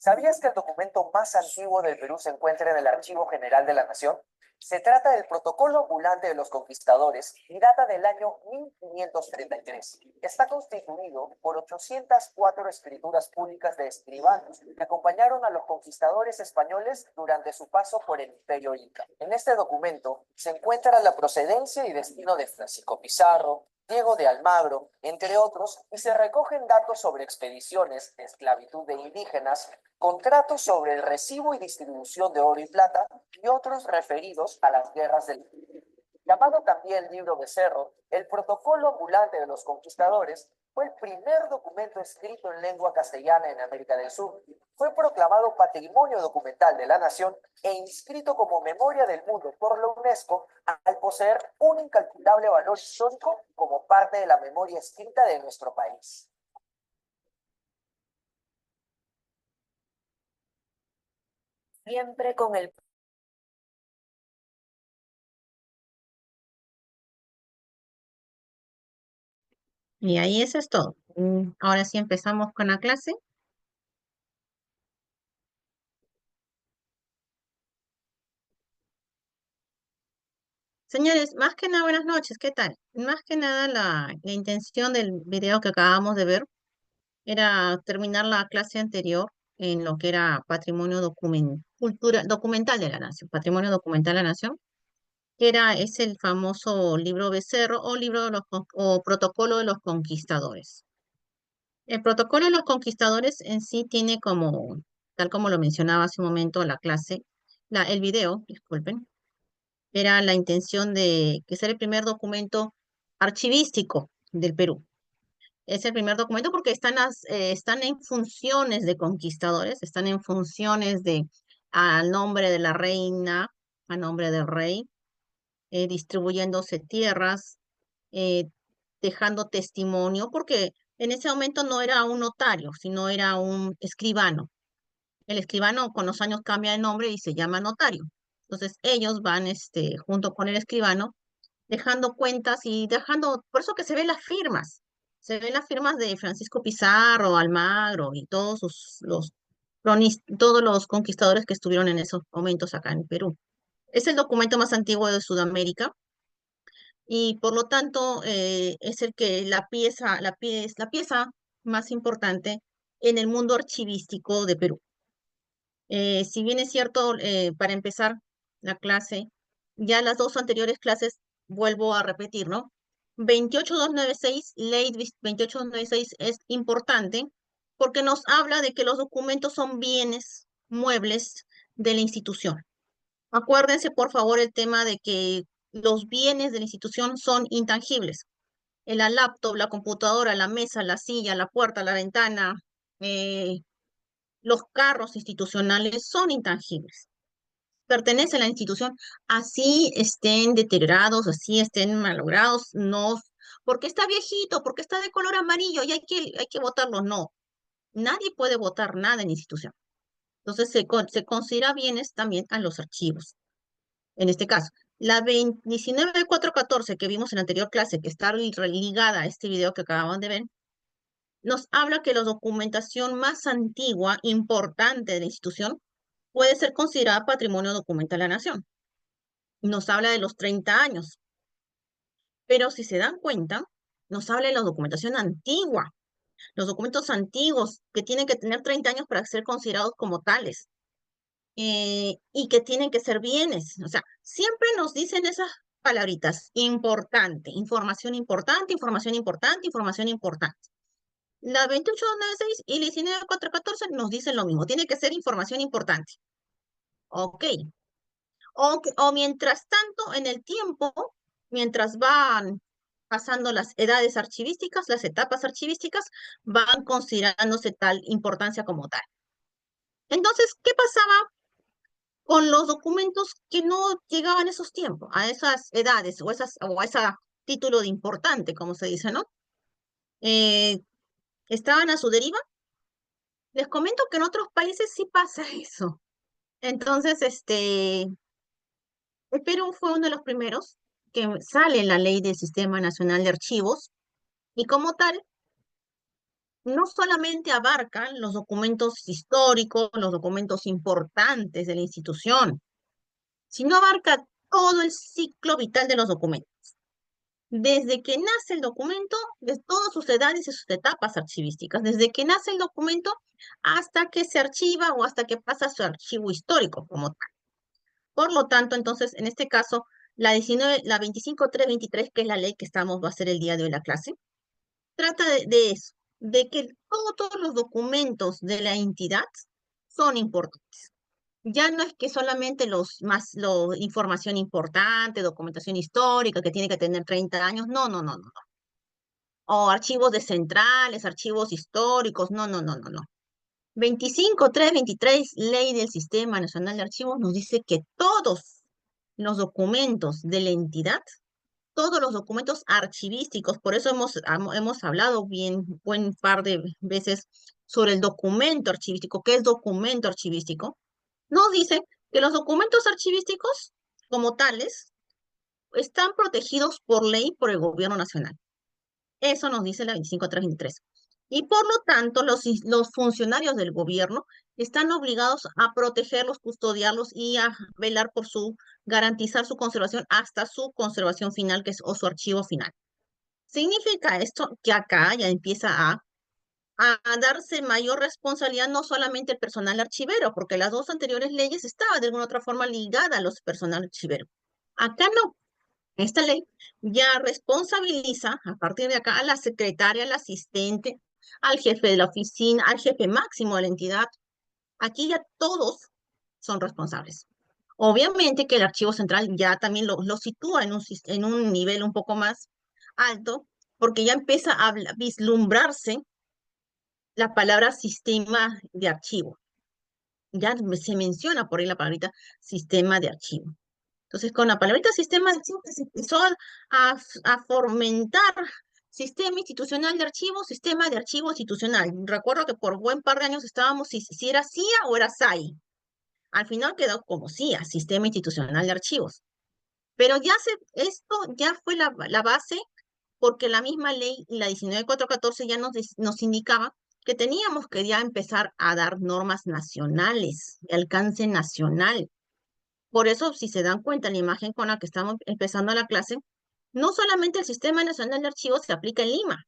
¿Sabías que el documento más antiguo del Perú se encuentra en el Archivo General de la Nación? Se trata del Protocolo Ambulante de los Conquistadores y data del año 1533. Está constituido por 804 escrituras públicas de escribanos que acompañaron a los conquistadores españoles durante su paso por el Imperio Inca. En este documento se encuentra la procedencia y destino de Francisco Pizarro, Diego de Almagro, entre otros, y se recogen datos sobre expediciones, esclavitud de indígenas, contratos sobre el recibo y distribución de oro y plata y otros referidos a las guerras del llamado también Libro de Cerro, el Protocolo Ambulante de los Conquistadores fue el primer documento escrito en lengua castellana en América del Sur. Fue proclamado Patrimonio Documental de la Nación e inscrito como Memoria del Mundo por la UNESCO al poseer un incalculable valor histórico como parte de la memoria escrita de nuestro país. Siempre con el Y ahí eso es todo. Ahora sí empezamos con la clase. Señores, más que nada, buenas noches, ¿qué tal? Más que nada, la intención del video que acabamos de ver era terminar la clase anterior en lo que era cultura documental de la nación, patrimonio documental de la nación, es el famoso libro Becerro o libro de o protocolo de los conquistadores. El protocolo de los conquistadores en sí tiene como, tal como lo mencionaba hace un momento la clase, el video, disculpen, era la intención de que sea el primer documento archivístico del Perú. Es el primer documento porque están en funciones de conquistadores, están en funciones de a nombre de la reina, a nombre del rey, distribuyéndose tierras, eh, dejando testimonio, porque en ese momento no era un notario, sino era un escribano. El escribano con los años cambia de nombre y se llama notario. Entonces ellos van junto con el escribano dejando cuentas y dejando, por eso que se ven las firmas. Se ven las firmas de Francisco Pizarro, Almagro y todos los conquistadores que estuvieron en esos momentos acá en Perú. Es el documento más antiguo de Sudamérica y por lo tanto es el que la pieza más importante en el mundo archivístico de Perú. Si bien es cierto, para empezar la clase, ya las dos anteriores clases, vuelvo a repetir, ¿no? 28296, ley 28296 es importante porque nos habla de que los documentos son bienes muebles de la institución. Acuérdense, por favor, el tema de que los bienes de la institución son intangibles. La laptop, la computadora, la mesa, la silla, la puerta, la ventana, eh, los carros institucionales son intangibles. Pertenecen a la institución, así estén deteriorados, así estén malogrados, no, porque está viejito, porque está de color amarillo y hay que votarlo. No, nadie puede votar nada en la institución. Entonces se considera bienes también a los archivos. En este caso, la 19414 que vimos en la anterior clase, que está ligada a este video que acabamos de ver, nos habla que la documentación más antigua, importante de la institución, puede ser considerada patrimonio documental de la nación. Nos habla de los 30 años, pero si se dan cuenta, nos habla de la documentación antigua, los documentos antiguos que tienen que tener 30 años para ser considerados como tales y que tienen que ser bienes. O sea, siempre nos dicen esas palabritas, importante, información importante, información importante, información importante. La 28296 y la 19414 nos dicen lo mismo, tiene que ser información importante. Ok. O mientras tanto, en el tiempo, mientras van pasando las edades archivísticas, las etapas archivísticas, van considerándose tal importancia como tal. Entonces, ¿qué pasaba con los documentos que no llegaban a esos tiempos, a esas edades o a ese título de importante, como se dice, ¿no? Eh, ¿Estaban a su deriva? Les comento que en otros países sí pasa eso. Entonces, el Perú fue uno de los primeros que sale en la ley del Sistema Nacional de Archivos y como tal no solamente abarcan los documentos históricos, los documentos importantes de la institución, sino abarca todo el ciclo vital de los documentos. Desde que nace el documento, de todas sus edades y sus etapas archivísticas, desde que nace el documento hasta que se archiva o hasta que pasa a su archivo histórico como tal. Por lo tanto, entonces, en este caso, la 25323, que es la ley que va a ser el día de hoy la clase, trata de eso, de que todos los documentos de la entidad son importantes. Ya no es que solamente información importante, documentación histórica que tiene que tener 30 años, no, no, no, no. O archivos de centrales, archivos históricos, no, no, no, no, no. 25323, Ley del Sistema Nacional de Archivos, nos dice que todos los documentos de la entidad, todos los documentos archivísticos, por eso hemos hablado bien buen par de veces sobre el documento archivístico. ¿Qué es documento archivístico? Nos dice que los documentos archivísticos, como tales, están protegidos por ley por el gobierno nacional. Eso nos dice la 25323. Y por lo tanto, los funcionarios del gobierno están obligados a protegerlos, custodiarlos y a velar por garantizar su conservación hasta su conservación final, o su archivo final. Significa esto que acá ya empieza a darse mayor responsabilidad no solamente el personal archivero, porque las dos anteriores leyes estaban de alguna otra forma ligadas a los personal archivero. Acá no. Esta ley ya responsabiliza a partir de acá a la secretaria, al asistente, al jefe de la oficina, al jefe máximo de la entidad. Aquí ya todos son responsables. Obviamente que el archivo central ya también lo sitúa en un nivel un poco más alto, porque ya empieza a vislumbrarse la palabra sistema de archivo. Ya se menciona por ahí la palabrita sistema de archivo. Entonces, con la palabrita sistema de archivo se empezó a fomentar sistema institucional de archivo, sistema de archivo institucional. Recuerdo que por buen par de años estábamos si era CIA o era SAI. Al final quedó como CIA, sistema institucional de archivos. Pero esto ya fue la base porque la misma ley, la 19414, ya nos indicaba que teníamos que ya empezar a dar normas nacionales, de alcance nacional. Por eso, si se dan cuenta, la imagen con la que estamos empezando la clase, no solamente el Sistema Nacional de Archivos se aplica en Lima,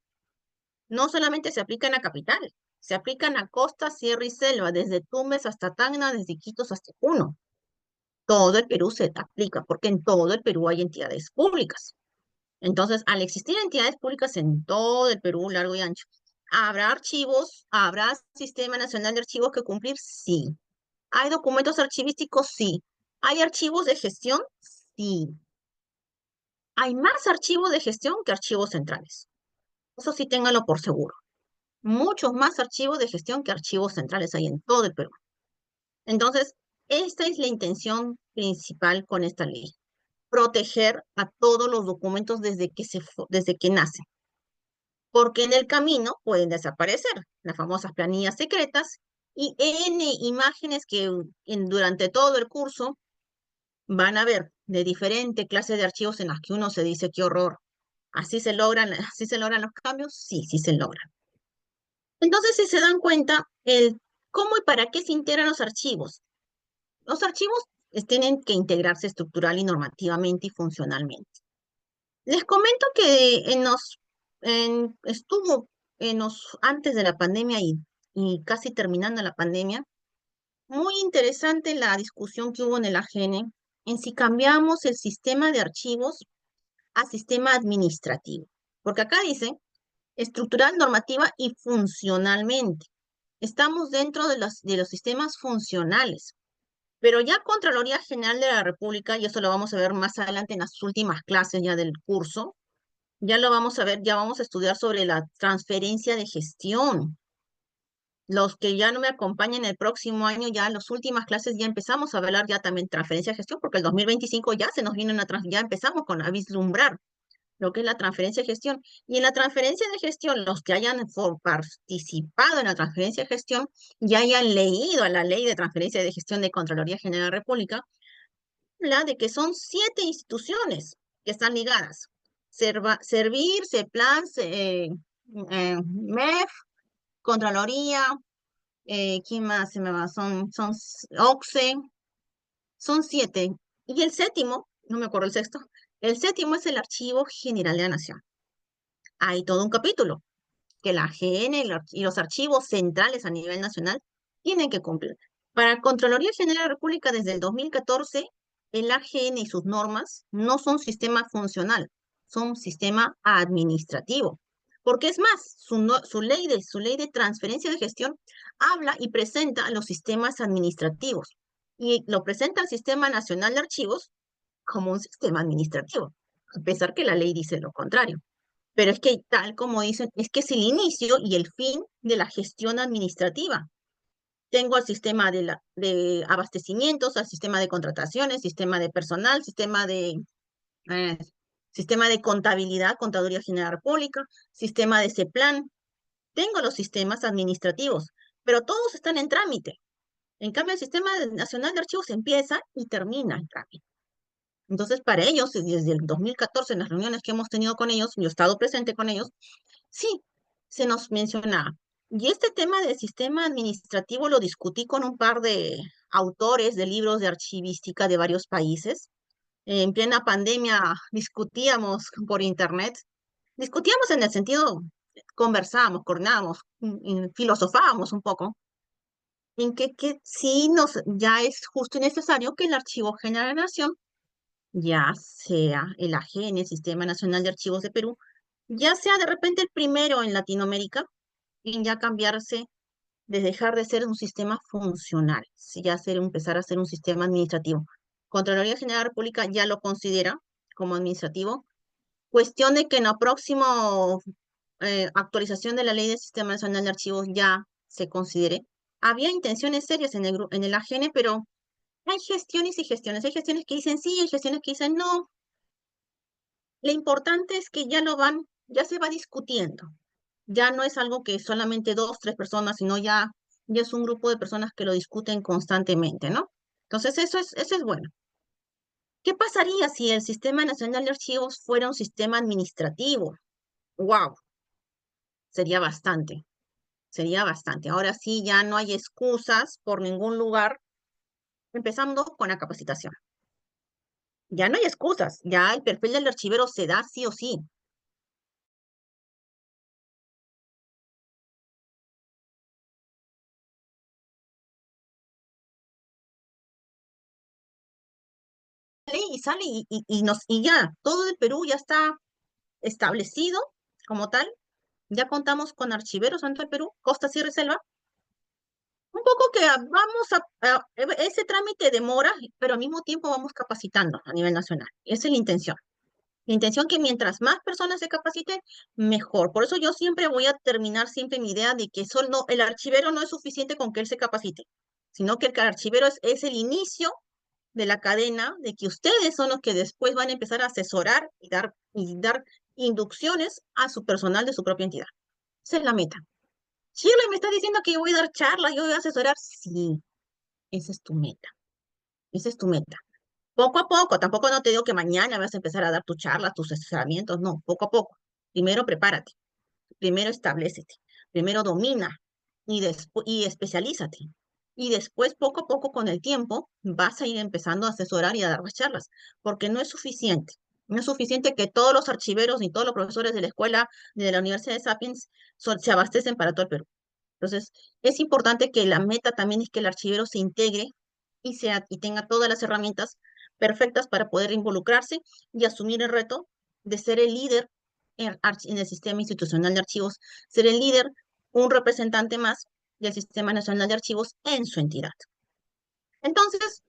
no solamente se aplica en la capital, se aplica en la costa, sierra y selva, desde Tumbes hasta Tacna, desde Iquitos hasta Puno. Todo el Perú se aplica, porque en todo el Perú hay entidades públicas. Entonces, al existir entidades públicas en todo el Perú, largo y ancho, ¿habrá archivos? ¿Habrá Sistema Nacional de Archivos que cumplir? Sí. ¿Hay documentos archivísticos? Sí. ¿Hay archivos de gestión? Sí. Hay más archivos de gestión que archivos centrales. Eso sí, ténganlo por seguro. Muchos más archivos de gestión que archivos centrales hay en todo el Perú. Entonces, esta es la intención principal con esta ley. Proteger a todos los documentos desde que nacen. Porque en el camino pueden desaparecer las famosas planillas secretas y N imágenes que durante todo el curso van a ver de diferentes clases de archivos en las que uno se dice qué horror. Así se logran los cambios? Sí, sí se logran. Entonces, si se dan cuenta, cómo y para qué se integran los archivos. Los archivos tienen que integrarse estructural y normativamente y funcionalmente. Les comento que estuvo antes de la pandemia y casi terminando la pandemia, muy interesante la discusión que hubo en el AGN en si cambiamos el sistema de archivos a sistema administrativo. Porque acá dice estructural, normativa y funcionalmente. Estamos dentro de los sistemas funcionales. Pero ya Contraloría General de la República, y eso lo vamos a ver más adelante en las últimas clases ya del curso, ya lo vamos a ver, ya vamos a estudiar sobre la transferencia de gestión. Los que ya no me acompañen el próximo año, ya en las últimas clases ya empezamos a hablar ya también transferencia de gestión, porque el 2025 ya se nos viene ya empezamos a vislumbrar lo que es la transferencia de gestión. Y en la transferencia de gestión, los que hayan participado en la transferencia de gestión, ya hayan leído a la ley de transferencia de gestión de Contraloría General de la República, habla de que son 7 instituciones que están ligadas. Servir, CEPLAN, MEF, Contraloría, ¿quién más se me va? OCSE, son 7. Y el séptimo, no me acuerdo el sexto, el séptimo es el Archivo General de la Nación. Hay todo un capítulo que la AGN y los archivos centrales a nivel nacional tienen que cumplir. Para Contraloría General de la República, desde el 2014, el AGN y sus normas no son sistema funcional, son sistema administrativo. Porque es más, su ley de transferencia de gestión habla y presenta los sistemas administrativos y lo presenta al Sistema Nacional de Archivos como un sistema administrativo, a pesar que la ley dice lo contrario. Pero es que, tal como dicen, es que es el inicio y el fin de la gestión administrativa. Tengo el sistema de abastecimientos, al sistema de contrataciones, sistema de personal, eh, sistema de contabilidad, Contaduría General Pública, sistema de CEPLAN. Tengo los sistemas administrativos, pero todos están en trámite. En cambio, el Sistema Nacional de Archivos empieza y termina el trámite. Entonces, para ellos, desde el 2014, en las reuniones que hemos tenido con ellos, yo he estado presente con ellos, sí, se nos mencionaba. Y este tema del sistema administrativo lo discutí con un par de autores de libros de archivística de varios países. En plena pandemia discutíamos por internet. Discutíamos en el sentido, conversábamos, coordinábamos, filosofábamos un poco, en que sí ya es justo y necesario que el Archivo General de la Nación, ya sea el AGN, el Sistema Nacional de Archivos de Perú, ya sea de repente el primero en Latinoamérica en ya cambiarse, de dejar de ser un sistema funcional, sí, ya empezar a ser un sistema administrativo. Contraloría General de la República ya lo considera como administrativo. Cuestión de que en la próxima actualización de la Ley del Sistema Nacional de Archivos ya se considere. Había intenciones serias en el AGN, pero hay gestiones y gestiones. Hay gestiones que dicen sí, hay gestiones que dicen no. Lo importante es que ya se va discutiendo. Ya no es algo que solamente dos, tres personas, sino ya es un grupo de personas que lo discuten constantemente, ¿no? Entonces, eso es bueno. ¿Qué pasaría si el Sistema Nacional de Archivos fuera un sistema administrativo? ¡Wow! Sería bastante, sería bastante. Ahora sí, ya no hay excusas por ningún lugar, empezando con la capacitación. Ya no hay excusas, ya el perfil del archivero se da sí o sí. Y sale y ya, todo el Perú ya está establecido como tal. Ya contamos con archiveros en todo el Perú, Costa, Sierra y Selva. Un poco que ese trámite demora, pero al mismo tiempo vamos capacitando a nivel nacional. Esa es la intención. La intención que mientras más personas se capaciten, mejor. Por eso yo siempre voy a terminar siempre mi idea de que solo el archivero no es suficiente con que él se capacite, sino que el archivero es el inicio de la cadena, de que ustedes son los que después van a empezar a asesorar y dar inducciones a su personal de su propia entidad. Esa es la meta. Shirley, me está diciendo que yo voy a dar charlas, yo voy a asesorar. Sí, esa es tu meta. Esa es tu meta. Poco a poco, tampoco no te digo que mañana vas a empezar a dar tus charlas, tus asesoramientos, no, poco a poco. Primero prepárate, primero establécete, primero domina y especialízate. Y después, poco a poco, con el tiempo, vas a ir empezando a asesorar y a dar las charlas, porque no es suficiente. No es suficiente que todos los archiveros ni todos los profesores de la escuela ni de la Universidad de Sapiens se abastecen para todo el Perú. Entonces, es importante que la meta también es que el archivero se integre y tenga todas las herramientas perfectas para poder involucrarse y asumir el reto de ser el líder en el sistema institucional de archivos, ser el líder, un representante más del Sistema Nacional de Archivos en su entidad. Entonces,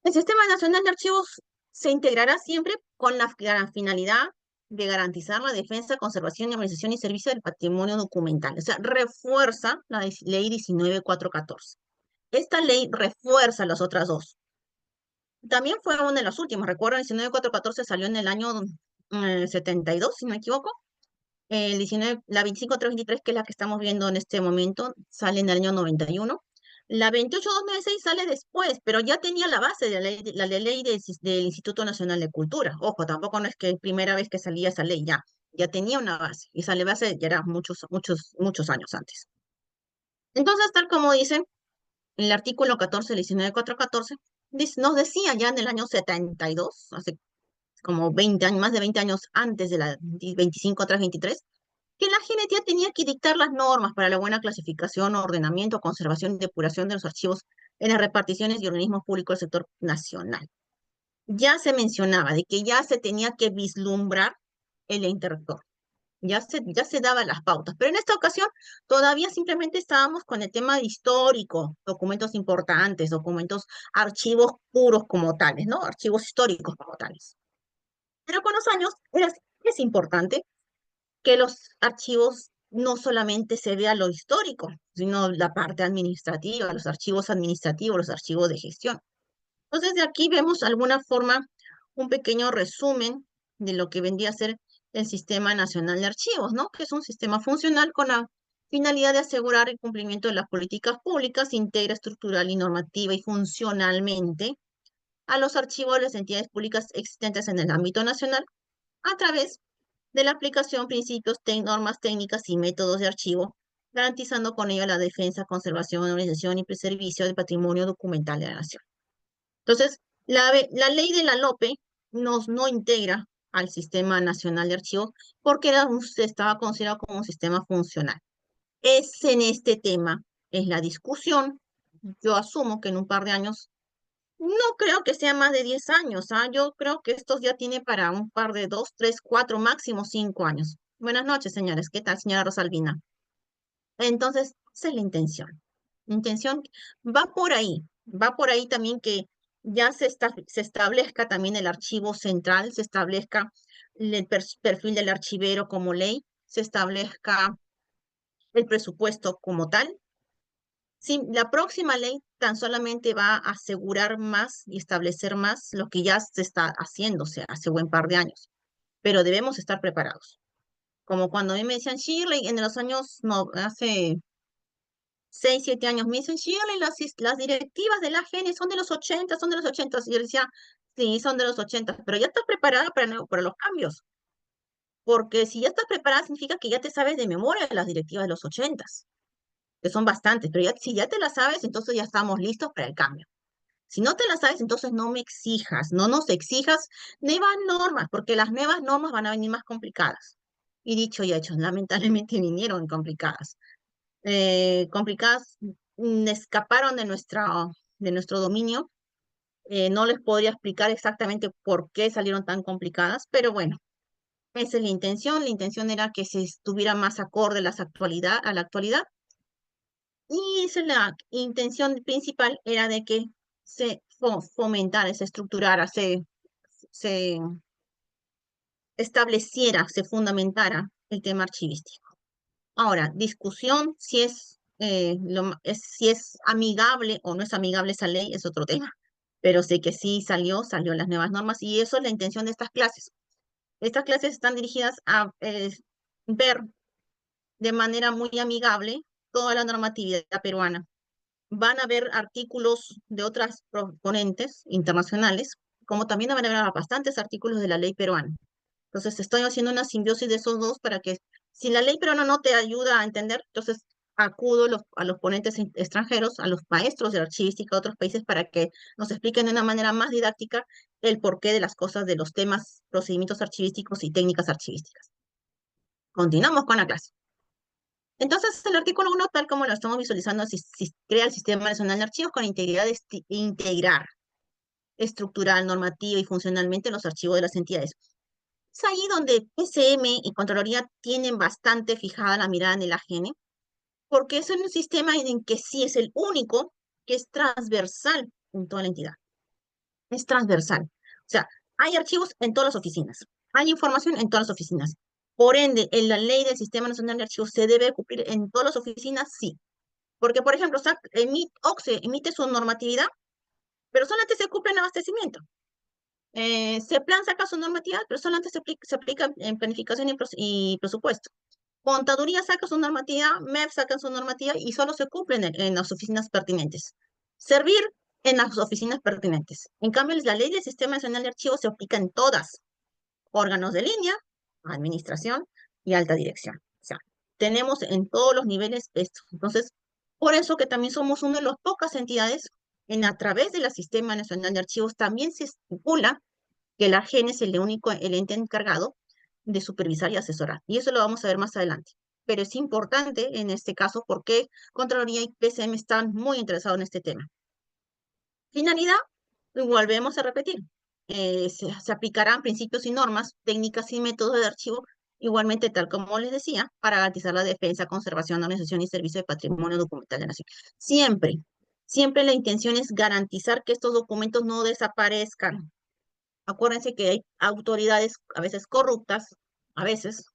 el Sistema Nacional de Archivos se integrará siempre con la finalidad de garantizar la defensa, conservación, organización y servicio del patrimonio documental. O sea, refuerza la ley 19414. Esta ley refuerza las otras dos. También fue una de las últimas, recuerdo, el 19414 salió en el año 72, si no me equivoco. La 25323, que es la que estamos viendo en este momento, sale en el año 91. La 28296 sale después, pero ya tenía la base de la ley del Instituto Nacional de Cultura. Ojo, tampoco no es que es primera vez que salía esa ley, ya tenía una base. Y esa base ya era muchos, muchos, muchos años antes. Entonces, tal como dice el artículo 14 del 19.414, nos decía ya en el año 72, hace como 20 años, más de 20 años antes de la 25.323, que la GNT tenía que dictar las normas para la buena clasificación, ordenamiento, conservación y depuración de los archivos en las reparticiones y organismos públicos del sector nacional. Ya se mencionaba de que ya se tenía que vislumbrar el interrector, ya se daban las pautas, pero en esta ocasión todavía simplemente estábamos con el tema histórico, documentos importantes, documentos, archivos puros como tales, ¿no? Archivos históricos como tales. Pero con los años es importante que los archivos no solamente se vea lo histórico, sino la parte administrativa, los archivos administrativos, los archivos de gestión. Entonces, de aquí vemos alguna forma, un pequeño resumen de lo que vendría a ser el Sistema Nacional de Archivos, ¿no? Que es un sistema funcional con la finalidad de asegurar el cumplimiento de las políticas públicas, integra estructural y normativa y funcionalmente a los archivos de las entidades públicas existentes en el ámbito nacional a través de la aplicación, principios, normas técnicas y métodos de archivo, garantizando con ello la defensa, conservación, organización y preservación del patrimonio documental de la nación. Entonces, la ley de la LOPE no integra al Sistema Nacional de Archivos porque estaba considerado como un sistema funcional. Es en este tema, es la discusión. Yo asumo que en un par de años, no creo que sea más de 10 años, ¿ah? Yo creo que estos ya tiene para un par de 2, 3, 4, máximo 5 años. Buenas noches, señores. ¿Qué tal, señora Rosalvina? Entonces, esa es la intención. La intención va por ahí también que ya se establezca también el archivo central, se establezca el perfil del archivero como ley, se establezca el presupuesto como tal. Sí, la próxima ley tan solamente va a asegurar más y establecer más lo que ya se está haciéndose hace buen par de años, pero debemos estar preparados. Como cuando a mí me decían, Shirley, en los años, no, hace 6, 7 años, me dicen, Shirley, las directivas de la AGN son de los 80, son de los 80. Y yo decía, sí, son de los 80, pero ya estás preparada para los cambios, porque si ya estás preparada significa que ya te sabes de memoria las directivas de los 80, que son bastantes, pero ya, si ya te las sabes, entonces ya estamos listos para el cambio. Si no te las sabes, entonces no me exijas, no nos exijas nuevas normas, porque las nuevas normas van a venir más complicadas. Y dicho y hecho, lamentablemente vinieron complicadas. Complicadas, escaparon de nuestro dominio. No les podría explicar exactamente por qué salieron tan complicadas, pero bueno, esa es la intención. La intención era que se estuviera más acorde a la actualidad. Y esa es la intención principal, era de que se fomentara, se estructurara, se estableciera, se fundamentara el tema archivístico. Ahora, discusión si es amigable o no es amigable esa ley, es otro tema. Pero sé que sí salió las nuevas normas y eso es la intención de estas clases. Estas clases están dirigidas a ver de manera muy amigable toda la normatividad peruana. Van a haber artículos de otras proponentes internacionales, como también van a haber bastantes artículos de la ley peruana. Entonces, estoy haciendo una simbiosis de esos dos para que, si la ley peruana no te ayuda a entender, entonces acudo a los ponentes extranjeros, a los maestros de archivística de otros países para que nos expliquen de una manera más didáctica el porqué de las cosas, de los temas, procedimientos archivísticos y técnicas archivísticas. Continuamos con la clase. Entonces, el artículo 1, tal como lo estamos visualizando, crea el Sistema Nacional de Archivos con integridad de integrar estructural, normativa y funcionalmente los archivos de las entidades. Es ahí donde PCM y Contraloría tienen bastante fijada la mirada en el AGN, porque es un sistema en que sí es el único que es transversal en toda la entidad. Es transversal. O sea, hay archivos en todas las oficinas, hay información en todas las oficinas. Por ende, en la ley del Sistema Nacional de Archivos se debe cumplir en todas las oficinas, sí. Porque, por ejemplo, OXE emite su normatividad, pero solamente se cumple en abastecimiento. CEPLAN saca su normatividad, pero solamente se aplica en planificación y presupuesto. Contaduría saca su normativa, MEP saca su normativa y solo se cumplen en las oficinas pertinentes. Servir en las oficinas pertinentes. En cambio, la ley del Sistema Nacional de Archivos se aplica en todas. Órganos de línea, administración y alta dirección. O sea, tenemos en todos los niveles esto. Entonces, Por eso que también somos una de las pocas entidades a través del Sistema Nacional de Archivos también se estipula que la AGEN es el único, el ente encargado de supervisar y asesorar. Y eso lo vamos a ver más adelante. Pero es importante en este caso porque Contraloría y PCM están muy interesados en este tema. Finalidad, volvemos a repetir. Se aplicarán principios y normas, técnicas y métodos de archivo, igualmente tal como les decía, para garantizar la defensa, conservación, organización y servicio de patrimonio documental de la nación. Siempre, siempre la intención es garantizar que estos documentos no desaparezcan. Acuérdense que hay autoridades a veces corruptas, a veces,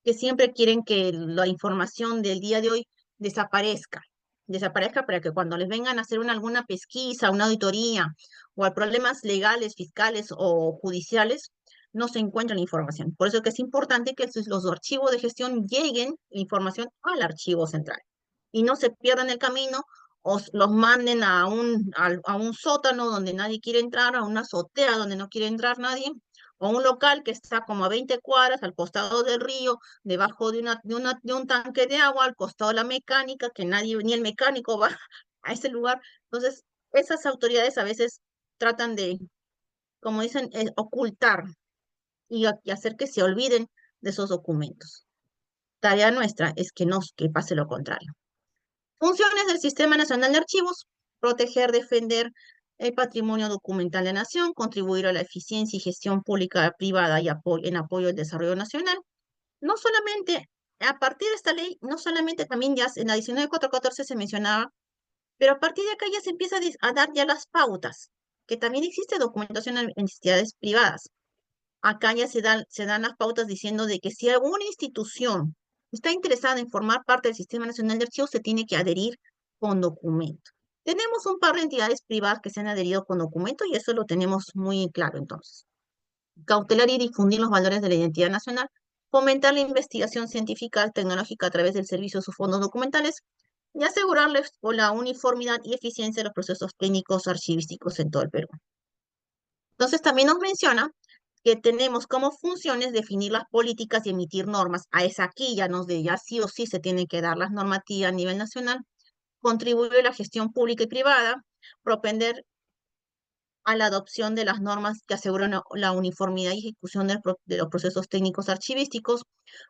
que siempre quieren que la información del día de hoy desaparezca. Desaparezca para que cuando les vengan a hacer alguna pesquisa, una auditoría o a problemas legales, fiscales o judiciales, no se encuentre la información. Por eso es que es importante que los archivos de gestión lleguen la información al archivo central y no se pierdan el camino o los manden a un sótano donde nadie quiere entrar, a una azotea donde no quiere entrar nadie, o un local que está como a 20 cuadras al costado del río, debajo de un tanque de agua, al costado de la mecánica, que nadie, ni el mecánico va a ese lugar. Entonces, esas autoridades a veces tratan de, como dicen, ocultar y hacer que se olviden de esos documentos. Tarea nuestra es que pase lo contrario. Funciones del Sistema Nacional de Archivos: proteger, defender el patrimonio documental de la nación, contribuir a la eficiencia y gestión pública privada y en apoyo al desarrollo nacional. No solamente, a partir de esta ley, no solamente también ya en la 19414 se mencionaba, pero a partir de acá ya se empieza a dar ya las pautas, que también existe documentación en entidades privadas. Acá ya se dan las pautas diciendo de que si alguna institución está interesada en formar parte del Sistema Nacional de Archivos, se tiene que adherir con documento. Tenemos un par de entidades privadas que se han adherido con documento y eso lo tenemos muy claro entonces. Cautelar y difundir los valores de la identidad nacional, fomentar la investigación científica tecnológica a través del servicio de sus fondos documentales y asegurarles la uniformidad y eficiencia de los procesos técnicos archivísticos en todo el Perú. Entonces también nos menciona que tenemos como funciones definir las políticas y emitir normas. A esa aquí ya sí o sí se tienen que dar las normativas a nivel nacional, contribuir a la gestión pública y privada, propender a la adopción de las normas que aseguran la uniformidad y ejecución de los procesos técnicos archivísticos,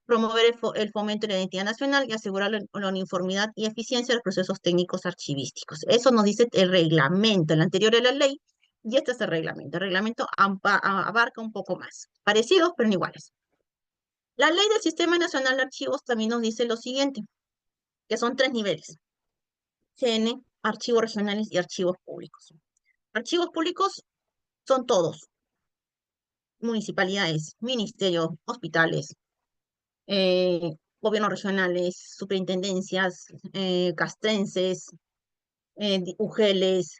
promover el fomento de la identidad nacional y asegurar la uniformidad y eficiencia de los procesos técnicos archivísticos. Eso nos dice el reglamento. El anterior era la ley y este es el reglamento. El reglamento abarca un poco más, parecidos pero no iguales. La ley del Sistema Nacional de Archivos también nos dice lo siguiente, que son 3 niveles: GN, archivos regionales y archivos públicos. Archivos públicos son todos: municipalidades, ministerios, hospitales, gobiernos regionales, superintendencias, castrenses, UGELes,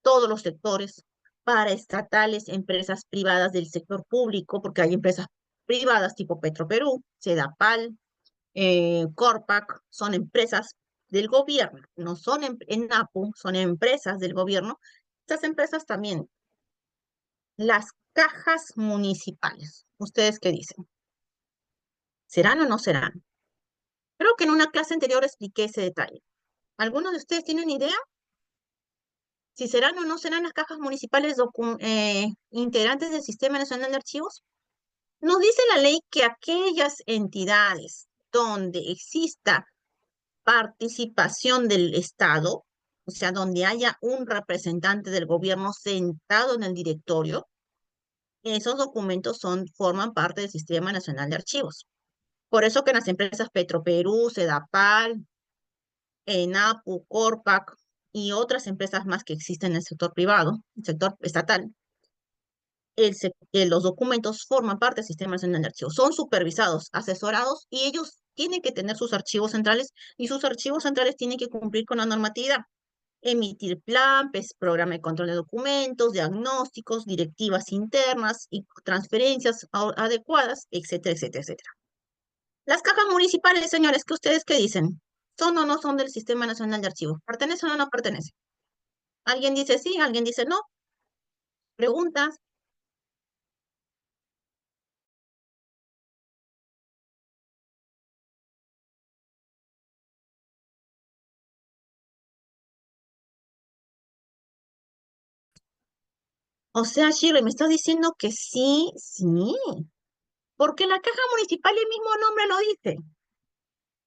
todos los sectores, paraestatales, empresas privadas del sector público, porque hay empresas privadas tipo Petroperú, Sedapal, Corpac, son empresas del gobierno, no son ENAPU, son empresas del gobierno. Estas empresas también, las cajas municipales. ¿Ustedes qué dicen? ¿Serán o no serán? Creo que en una clase anterior expliqué ese detalle. ¿Algunos de ustedes tienen idea si serán o no serán las cajas municipales integrantes del Sistema Nacional de Archivos? Nos dice la ley que aquellas entidades donde exista participación del Estado, o sea, donde haya un representante del gobierno sentado en el directorio, esos documentos forman parte del Sistema Nacional de Archivos. Por eso que en las empresas Petroperú, Sedapal, ENAPU, Corpac y otras empresas más que existen en el sector privado, el sector estatal, los documentos forman parte del Sistema Nacional de Archivos. Son supervisados, asesorados y ellos tienen que tener sus archivos centrales y sus archivos centrales tienen que cumplir con la normatividad. Emitir plan, programa de control de documentos, diagnósticos, directivas internas y transferencias adecuadas, etcétera, etcétera, etcétera. Las cajas municipales, señores, ¿ustedes qué dicen? ¿Son o no son del Sistema Nacional de Archivos? ¿Pertenecen o no pertenecen? Alguien dice sí, alguien dice no. Preguntas. O sea, Shirley, me estás diciendo que sí, sí, porque la caja municipal, el mismo nombre lo dice.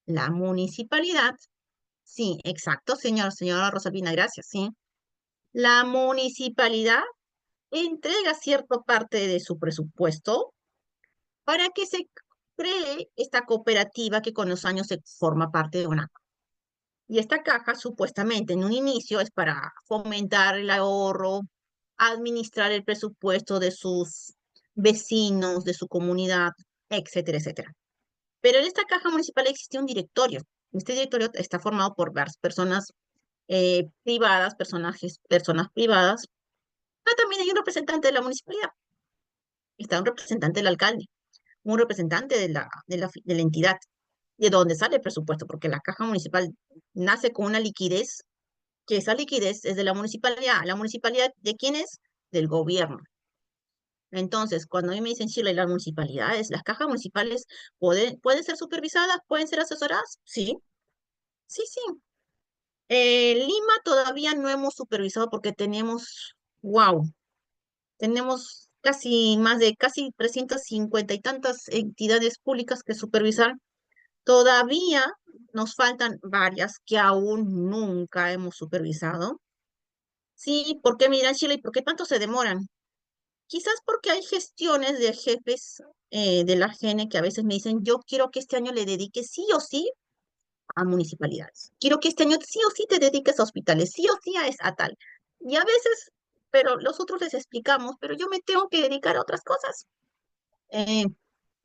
La municipalidad, sí, exacto, señora Rosalvina, gracias, sí. La municipalidad entrega cierta parte de su presupuesto para que se cree esta cooperativa que con los años se forma parte de una. Y esta caja supuestamente en un inicio es para fomentar el ahorro, administrar el presupuesto de sus vecinos, de su comunidad, etcétera, etcétera. Pero en esta caja municipal existe un directorio. Este directorio está formado por varias personas privadas, personas privadas, pero también hay un representante de la municipalidad. Está un representante del alcalde, un representante de la entidad, de donde sale el presupuesto, porque la caja municipal nace con una liquidez, que esa liquidez es de la municipalidad. ¿La municipalidad de quién es? Del gobierno. Entonces, cuando a mí me dicen Chile, las municipalidades, las cajas municipales pueden ser supervisadas, pueden ser asesoradas, sí, sí, sí. Lima todavía no hemos supervisado porque wow, tenemos casi más de casi 350 y tantas entidades públicas que supervisar. Todavía nos faltan varias que aún nunca hemos supervisado. Sí, ¿por qué me dirán Chile y por qué tanto se demoran? Quizás porque hay gestiones de jefes de la GN que a veces me dicen, yo quiero que este año le dedique sí o sí a municipalidades. Quiero que este año sí o sí te dediques a hospitales, sí o sí a tal. Y a veces, pero los otros les explicamos, pero yo me tengo que dedicar a otras cosas. Eh,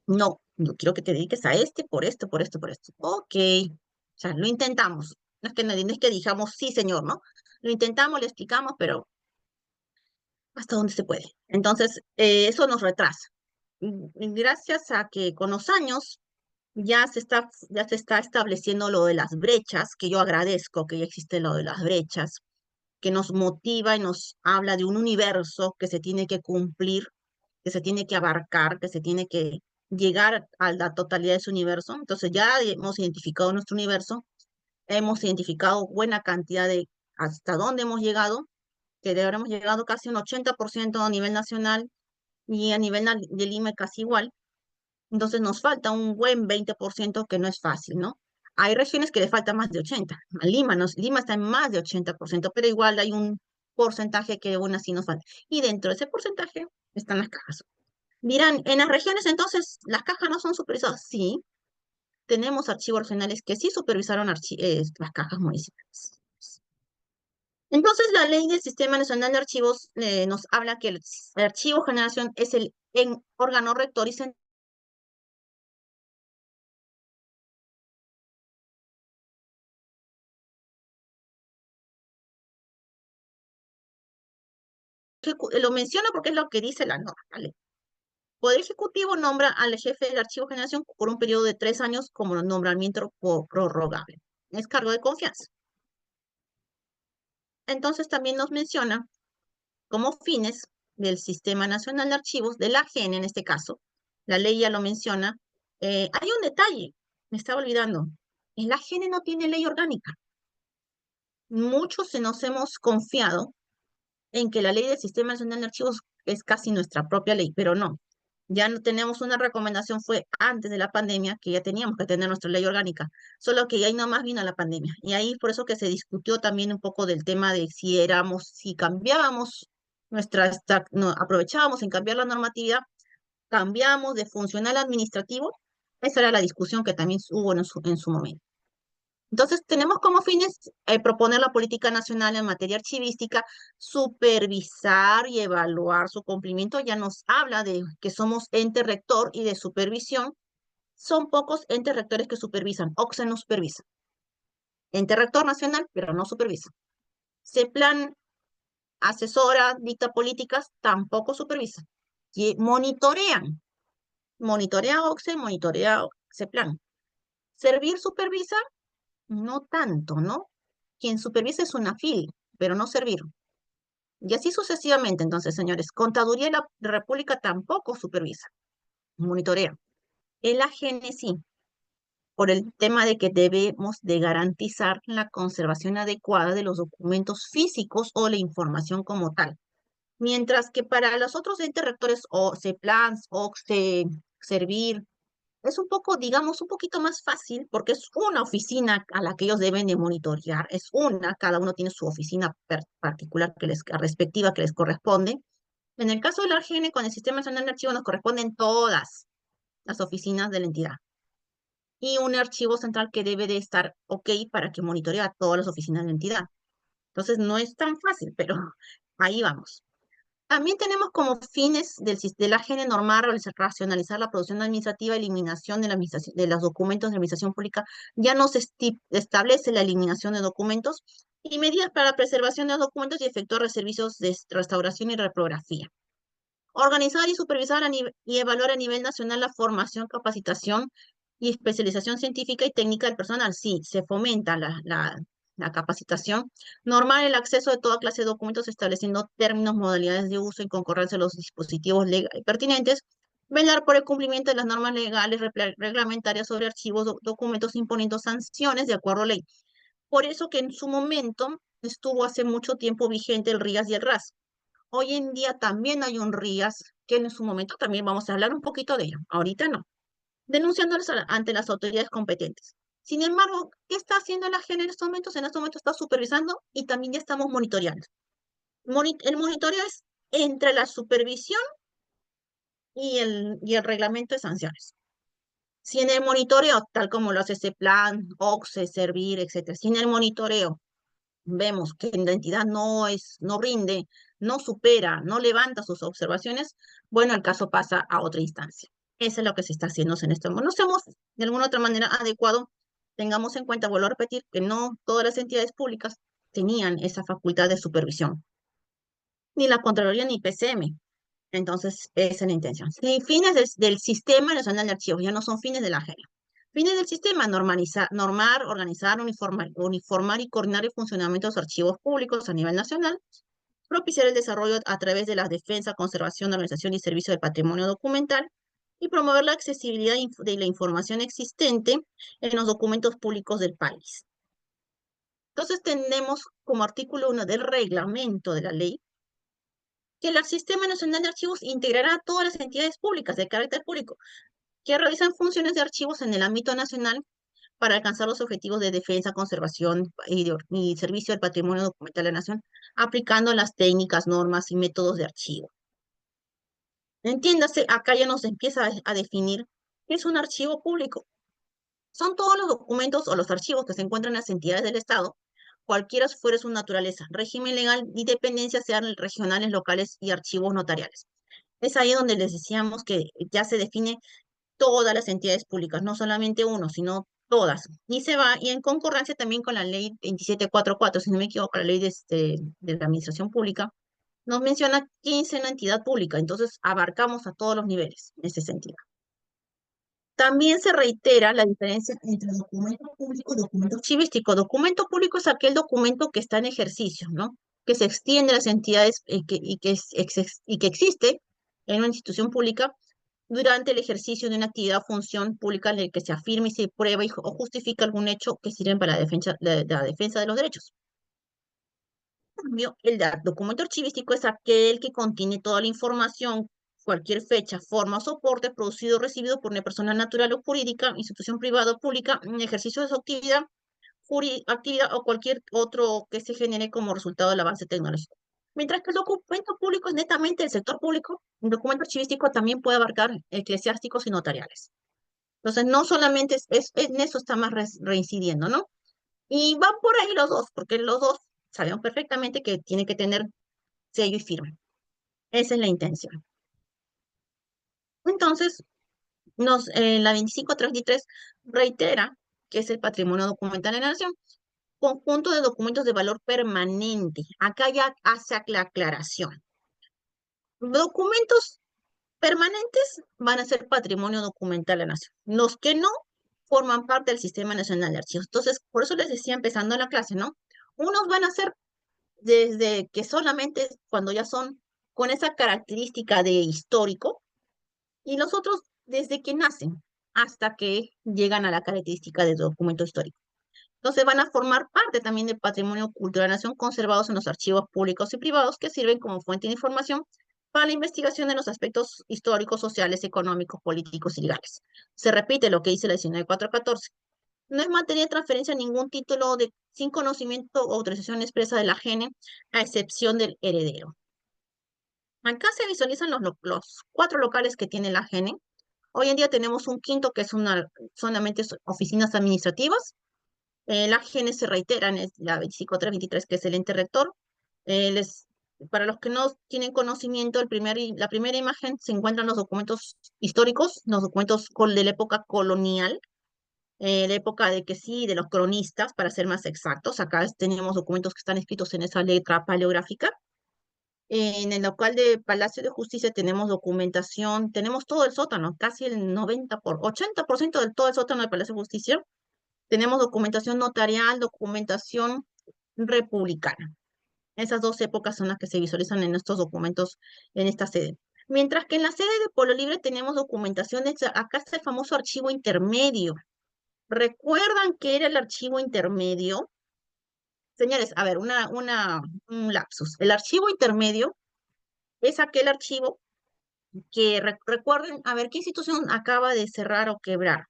no, yo quiero que te dediques a este, por esto, por esto, por esto. Ok, o sea, lo intentamos. No es que dijamos, sí, señor, ¿no? Lo intentamos, le explicamos, pero hasta donde se puede. Entonces, eso nos retrasa. Y gracias a que con los años ya se está estableciendo lo de las brechas, que yo agradezco que ya existe lo de las brechas, que nos motiva y nos habla de un universo que se tiene que cumplir, que se tiene que abarcar, que se tiene que llegar a la totalidad de ese universo. Entonces ya hemos identificado nuestro universo, hemos identificado buena cantidad de hasta dónde hemos llegado, que habremos llegado casi un 80% a nivel nacional y a nivel de Lima casi igual. Entonces nos falta un buen 20% que no es fácil, ¿no? Hay regiones que le falta más de 80. A Lima, Lima está en más de 80%, pero igual hay un porcentaje que aún así nos falta. Y dentro de ese porcentaje están las cajas. Dirán, en las regiones entonces las cajas no son supervisadas. Sí, tenemos archivos regionales que sí supervisaron las cajas municipales. Entonces, la ley del Sistema Nacional de Archivos nos habla que el Archivo Generación es el órgano rector y lo menciono porque es lo que dice la norma, ¿vale? Poder Ejecutivo nombra al jefe del Archivo Generación por un periodo de 3 años como nombramiento prorrogable. Es cargo de confianza. Entonces también nos menciona como fines del Sistema Nacional de Archivos, de la GN en este caso, la ley ya lo menciona. Hay un detalle, me estaba olvidando. La GN no tiene ley orgánica. Muchos se nos hemos confiado en que la ley del Sistema Nacional de Archivos es casi nuestra propia ley, pero no. Ya no tenemos una recomendación, fue antes de la pandemia, que ya teníamos que tener nuestra ley orgánica, solo que ahí nomás vino la pandemia. Y ahí por eso que se discutió también un poco del tema de si cambiábamos no, aprovechábamos en cambiar la normatividad, cambiamos de funcional a administrativo. Esa era la discusión que también hubo en su momento. Entonces, tenemos como fines proponer la política nacional en materia archivística, supervisar y evaluar su cumplimiento. Ya nos habla de que somos ente rector y de supervisión. Son pocos entes rectores que supervisan. OCSE no supervisa. Ente rector nacional, pero no supervisa. CEPLAN asesora, dicta políticas, tampoco supervisa. Y monitorean. Monitorea OCSE, monitorea CEPLAN. Servir supervisa, no tanto, ¿no? Quien supervisa es una FIL, pero no servir. Y así sucesivamente, entonces, señores. Contaduría de la República tampoco supervisa, monitorea. El AGN sí, por el tema de que debemos de garantizar la conservación adecuada de los documentos físicos o la información como tal. Mientras que para los otros entes rectores, o CEPLANS, OXE, Servir, es un poco, digamos, un poquito más fácil porque es una oficina a la que ellos deben de monitorear, es una, cada uno tiene su oficina particular respectiva que les corresponde. En el caso del ARGN, con el Sistema Nacional de Archivos nos corresponden todas las oficinas de la entidad y un archivo central que debe de estar ok para que monitoree a todas las oficinas de la entidad. Entonces no es tan fácil, pero ahí vamos. También tenemos como fines del AGN normal racionalizar la producción administrativa, eliminación de, de los documentos de administración pública. Ya no se establece la eliminación de documentos y medidas para la preservación de los documentos y efectuar servicios de restauración y reprografía. Organizar y supervisar y evaluar a nivel nacional la formación, capacitación y especialización científica y técnica del personal. Sí, se fomenta la capacitación. Normar el acceso de toda clase de documentos estableciendo términos, modalidades de uso en concordancia de los dispositivos legales pertinentes. Velar por el cumplimiento de las normas legales reglamentarias sobre archivos, documentos, imponiendo sanciones de acuerdo a ley. Por eso que en su momento estuvo hace mucho tiempo vigente el RIAS y el RAS. Hoy en día también hay un RIAS, que en su momento también vamos a hablar un poquito de ello, ahorita no, denunciándoles ante las autoridades competentes. Sin embargo, ¿qué está haciendo la AGN en estos momentos? En estos momentos está supervisando y también ya estamos monitoreando. El monitoreo es entre la supervisión y el reglamento de sanciones. Si en el monitoreo, tal como lo hace ese plan, OXE, Servir, etcétera, si en el monitoreo vemos que la entidad no rinde, no supera, no levanta sus observaciones, bueno, el caso pasa a otra instancia. Eso es lo que se está haciendo en este momento. No hacemos de alguna otra manera adecuado. Tengamos en cuenta, vuelvo a repetir, que no todas las entidades públicas tenían esa facultad de supervisión, ni la Contraloría ni PCM. Entonces, esa es la intención. Sí, fines del Sistema Nacional de Archivos, ya no son fines de la AGENA. Fines del sistema, normar, organizar, uniformar y coordinar el funcionamiento de los archivos públicos a nivel nacional, propiciar el desarrollo a través de la defensa, conservación, organización y servicio del patrimonio documental, y promover la accesibilidad de la información existente en los documentos públicos del país. Entonces, tenemos como artículo 1 del reglamento de la ley que el Sistema Nacional de Archivos integrará a todas las entidades públicas de carácter público que realizan funciones de archivos en el ámbito nacional para alcanzar los objetivos de defensa, conservación y servicio del patrimonio documental de la nación, aplicando las técnicas, normas y métodos de archivo. Entiéndase, acá ya nos empieza a definir qué es un archivo público. Son todos los documentos o los archivos que se encuentran en las entidades del Estado, cualquiera fuera su naturaleza, régimen legal y dependencias, sean regionales, locales y archivos notariales. Es ahí donde les decíamos que ya se define todas las entidades públicas, no solamente uno, sino todas. Y se va, y en concordancia también con la ley 2744, si no me equivoco, la ley de la administración pública, nos menciona 15 en la entidad pública, entonces abarcamos a todos los niveles en ese sentido. También se reitera la diferencia entre documento público y documento archivístico. Documento público es aquel documento que está en ejercicio, ¿no? Que se extiende a las entidades y que existe en una institución pública durante el ejercicio de una actividad o función pública en el que se afirma y se prueba o justifica algún hecho que sirve para la defensa de los derechos. En cambio, el documento archivístico es aquel que contiene toda la información, cualquier fecha, forma o soporte producido o recibido por una persona natural o jurídica, institución privada o pública, en ejercicio de su actividad o cualquier otro que se genere como resultado del avance tecnológico. Mientras que el documento público es netamente del sector público, el documento archivístico también puede abarcar eclesiásticos y notariales. Entonces, no solamente en eso está más reincidiendo, ¿no? Y van por ahí los dos, porque los dos sabemos perfectamente que tiene que tener sello y firma. Esa es la intención. Entonces, la 2533 reitera que es el patrimonio documental de la nación, conjunto de documentos de valor permanente. Acá ya hace la aclaración. Documentos permanentes van a ser patrimonio documental de la nación. Los que no forman parte del Sistema Nacional de Archivos. Entonces, por eso les decía empezando la clase, ¿no? Unos van a ser desde que solamente cuando ya son con esa característica de histórico, y los otros desde que nacen hasta que llegan a la característica de documento histórico. Entonces van a formar parte también del patrimonio cultural de la nación conservados en los archivos públicos y privados que sirven como fuente de información para la investigación de los aspectos históricos, sociales, económicos, políticos y legales. Se repite lo que dice la 19414. No es materia de transferencia ningún título de, sin conocimiento o autorización expresa de la gene, a excepción del heredero. Acá se visualizan los 4 locales que tiene la gene. Hoy en día tenemos un quinto que es solamente oficinas administrativas. La gene se reitera en la 25323, que es el ente rector. Eh, les, para los que no tienen conocimiento, la primera imagen se encuentra en los documentos históricos, los documentos de la época colonial, la época de que sí, de los cronistas, para ser más exactos. Acá tenemos documentos que están escritos en esa letra paleográfica. En el local de Palacio de Justicia tenemos documentación, tenemos todo el sótano, casi el 80% del todo el sótano del Palacio de Justicia. Tenemos documentación notarial, documentación republicana. Esas 2 épocas son las que se visualizan en estos documentos en esta sede. Mientras que en la sede de Pueblo Libre tenemos documentación, acá está el famoso archivo intermedio. ¿Recuerdan qué era el archivo intermedio? Señores, a ver, un lapsus. El archivo intermedio es aquel archivo que recuerden, a ver, ¿qué institución acaba de cerrar o quebrar?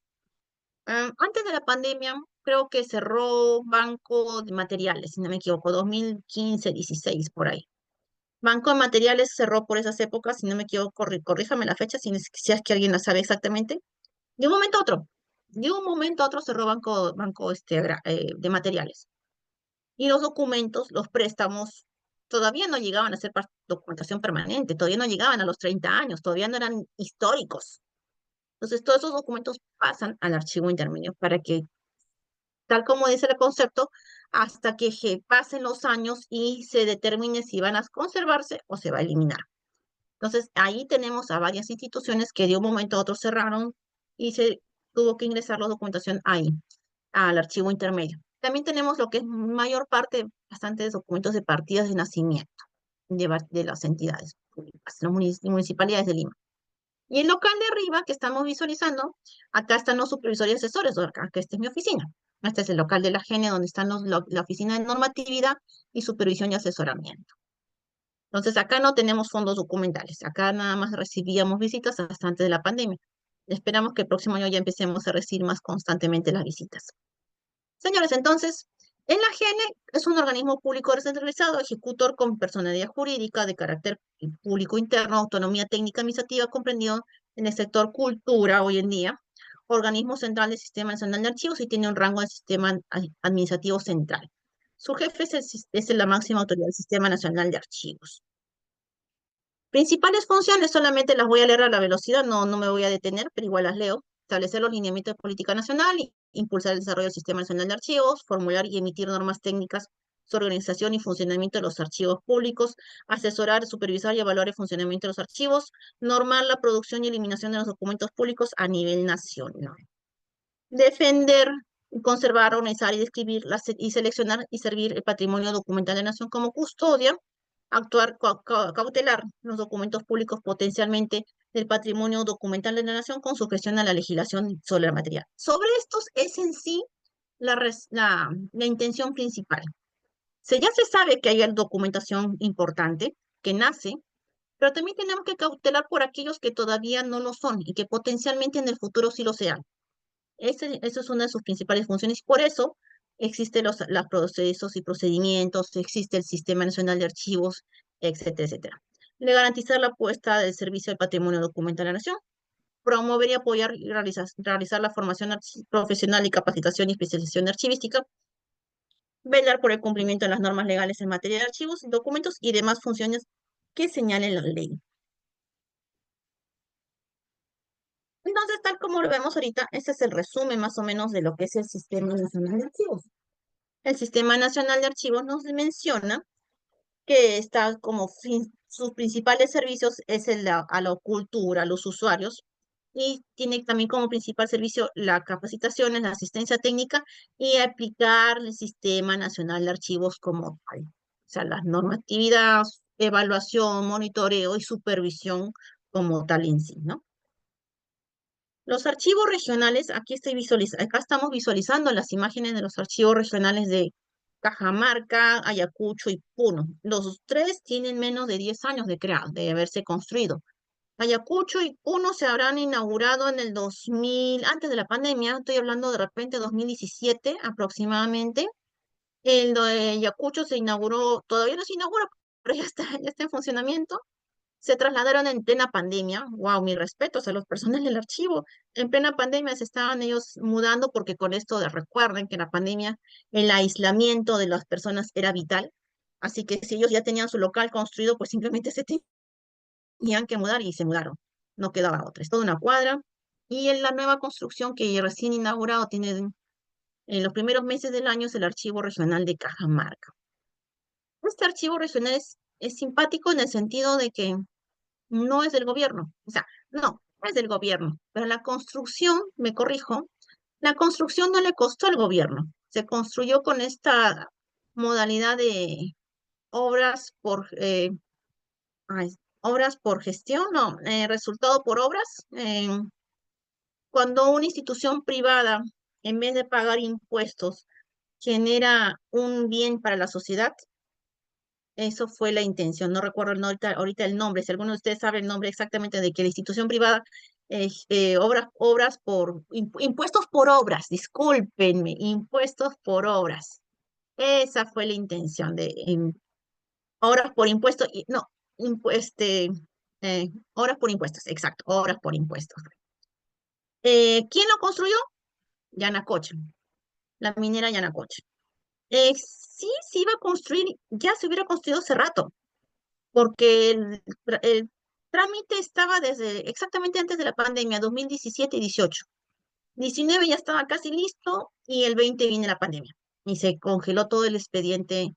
Antes de la pandemia, creo que cerró Banco de Materiales, si no me equivoco, 2015, 16, por ahí. Banco de Materiales cerró por esas épocas, si no me equivoco, corríjame la fecha si es que alguien la sabe exactamente. De un momento a otro, de un momento a otro cerró Banco de Materiales. Y los documentos, los préstamos, todavía no llegaban a ser documentación permanente, todavía no llegaban a los 30 años, todavía no eran históricos. Entonces, todos esos documentos pasan al archivo intermedio para que, tal como dice el concepto, hasta que pasen los años y se determine si van a conservarse o se va a eliminar. Entonces, ahí tenemos a varias instituciones que de un momento a otro cerraron y se tuvo que ingresar la documentación ahí, al archivo intermedio. También tenemos lo que es mayor parte, bastantes documentos de partidas de nacimiento de las entidades públicas, las municipalidades de Lima. Y el local de arriba que estamos visualizando, acá están los supervisores y asesores, acá esta es mi oficina. Este es el local de la GENE, donde están la oficina de normatividad y supervisión y asesoramiento. Entonces, acá no tenemos fondos documentales, acá nada más recibíamos visitas hasta antes de la pandemia. Esperamos que el próximo año ya empecemos a recibir más constantemente las visitas. Señores, entonces, en la GENE es un organismo público descentralizado, ejecutor con personalidad jurídica de carácter público interno, autonomía técnica administrativa comprendido en el sector cultura hoy en día, organismo central del Sistema Nacional de Archivos y tiene un rango de sistema administrativo central. Su jefe es la máxima autoridad del Sistema Nacional de Archivos. Principales funciones, solamente las voy a leer a la velocidad, no me voy a detener, pero igual las leo. Establecer los lineamientos de política nacional, impulsar el desarrollo del Sistema Nacional de Archivos, formular y emitir normas técnicas sobre organización y funcionamiento de los archivos públicos, asesorar, supervisar y evaluar el funcionamiento de los archivos, normar la producción y eliminación de los documentos públicos a nivel nacional. Defender, conservar, organizar y describir y seleccionar y servir el patrimonio documental de la nación como custodia, actuar, cautelar los documentos públicos potencialmente del patrimonio documental de la nación con sujeción a la legislación sobre la materia. Sobre estos es en sí la intención principal. Ya se sabe que hay documentación importante que nace, pero también tenemos que cautelar por aquellos que todavía no lo son y que potencialmente en el futuro sí lo sean. Esa es una de sus principales funciones. Por eso existen los procesos y procedimientos, existe el Sistema Nacional de Archivos, etcétera, etcétera. Le garantizar la puesta del servicio del patrimonio documental de la nación, promover y apoyar y realizar la formación profesional y capacitación y especialización de archivística, velar por el cumplimiento de las normas legales en materia de archivos, documentos y demás funciones que señalen la ley. Entonces, tal como lo vemos ahorita, este es el resumen más o menos de lo que es el Sistema Nacional de Archivos. El Sistema Nacional de Archivos nos menciona que está como sus principales servicios es a la cultura, a los usuarios, y tiene también como principal servicio la capacitación, la asistencia técnica y aplicar el Sistema Nacional de Archivos como tal. O sea, las normatividad, evaluación, monitoreo y supervisión como tal en sí, ¿no? Los archivos regionales, acá estamos visualizando las imágenes de los archivos regionales de Cajamarca, Ayacucho y Puno. Los tres tienen menos de 10 años de haberse construido. Ayacucho y Puno se habrán inaugurado en el 2000, antes de la pandemia, estoy hablando de repente 2017 aproximadamente. El de Ayacucho se inauguró, todavía no se inaugura, pero ya está en funcionamiento. Se trasladaron en plena pandemia. Wow, mis respetos a los personal del archivo. En plena pandemia se estaban ellos mudando porque con esto de recuerden que la pandemia, el aislamiento de las personas era vital. Así que si ellos ya tenían su local construido, pues simplemente se tenían que mudar y se mudaron. No quedaba otra. Es toda una cuadra. Y en la nueva construcción que recién inaugurado tiene en los primeros meses del año es el Archivo Regional de Cajamarca. Este archivo regional es simpático en el sentido de que no es del gobierno. O sea, no es del gobierno, pero la construcción, me corrijo, la construcción no le costó al gobierno. Se construyó con esta modalidad de obras obras por gestión, no, resultado por obras. Cuando una institución privada, en vez de pagar impuestos, genera un bien para la sociedad, eso fue la intención. No recuerdo ahorita el nombre. Si alguno de ustedes sabe el nombre exactamente de que la institución privada, obras por, impuestos por obras, discúlpenme, impuestos por obras. Esa fue la intención de obras por impuestos, no, obras por impuestos, exacto, obras por impuestos. ¿Quién lo construyó? Yanacocha, la minera Yanacocha. Sí, se iba a construir, ya se hubiera construido hace rato porque el trámite estaba desde exactamente antes de la pandemia, 2017 y 18. 19 ya estaba casi listo y el 20 viene la pandemia y se congeló todo el expediente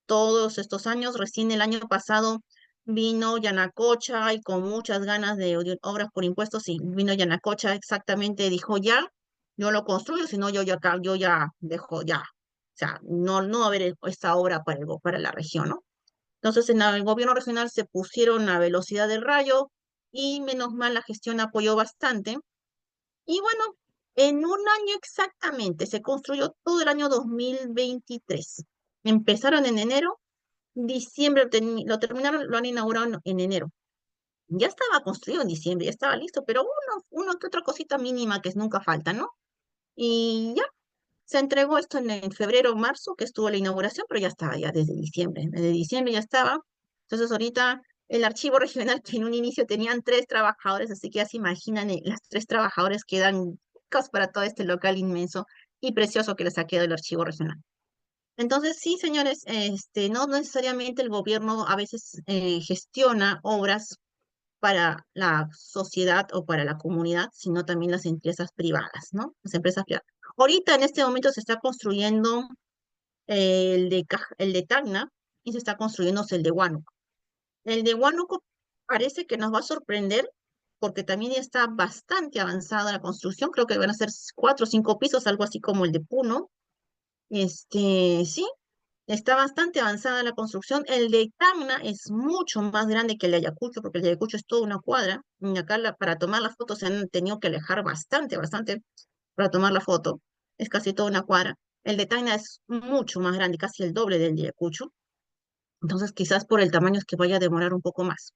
todos estos años. Recién el año pasado vino Yanacocha y con muchas ganas de obras por impuestos y vino Yanacocha exactamente, dijo ya, yo lo construyo, si no yo ya dejo ya. O sea, no va a haber esta obra para la región, ¿no? Entonces, en el gobierno regional se pusieron a velocidad del rayo y menos mal la gestión apoyó bastante. Y bueno, en un año exactamente se construyó todo el año 2023. Empezaron en enero, diciembre lo terminaron, lo han inaugurado en enero. Ya estaba construido en diciembre, ya estaba listo, pero uno que otra cosita mínima que nunca falta, ¿no? Y ya se entregó esto en febrero o marzo, que estuvo la inauguración, pero ya estaba ya desde diciembre. Desde diciembre ya estaba. Entonces ahorita el archivo regional que en un inicio tenían 3 trabajadores, así que ya se imaginan las 3 trabajadores que dan cosas para todo este local inmenso y precioso que les ha quedado el archivo regional. Entonces, sí, señores, no necesariamente el gobierno a veces gestiona obras para la sociedad o para la comunidad, sino también las empresas privadas, ¿no? Las empresas privadas. Ahorita en este momento se está construyendo el de Tacna y se está construyendo el de Huánuco. El de Huánuco parece que nos va a sorprender porque también ya está bastante avanzada la construcción, creo que van a ser 4 o 5 pisos, algo así como el de Puno. Sí, está bastante avanzada la construcción. El de Tacna es mucho más grande que el de Ayacucho, porque el de Ayacucho es toda una cuadra. Y acá para tomar las fotos se han tenido que alejar bastante para tomar la foto. Es casi toda una cuadra. El de Tacna es mucho más grande, casi el doble del de Ayacucho. Entonces quizás por el tamaño es que vaya a demorar un poco más.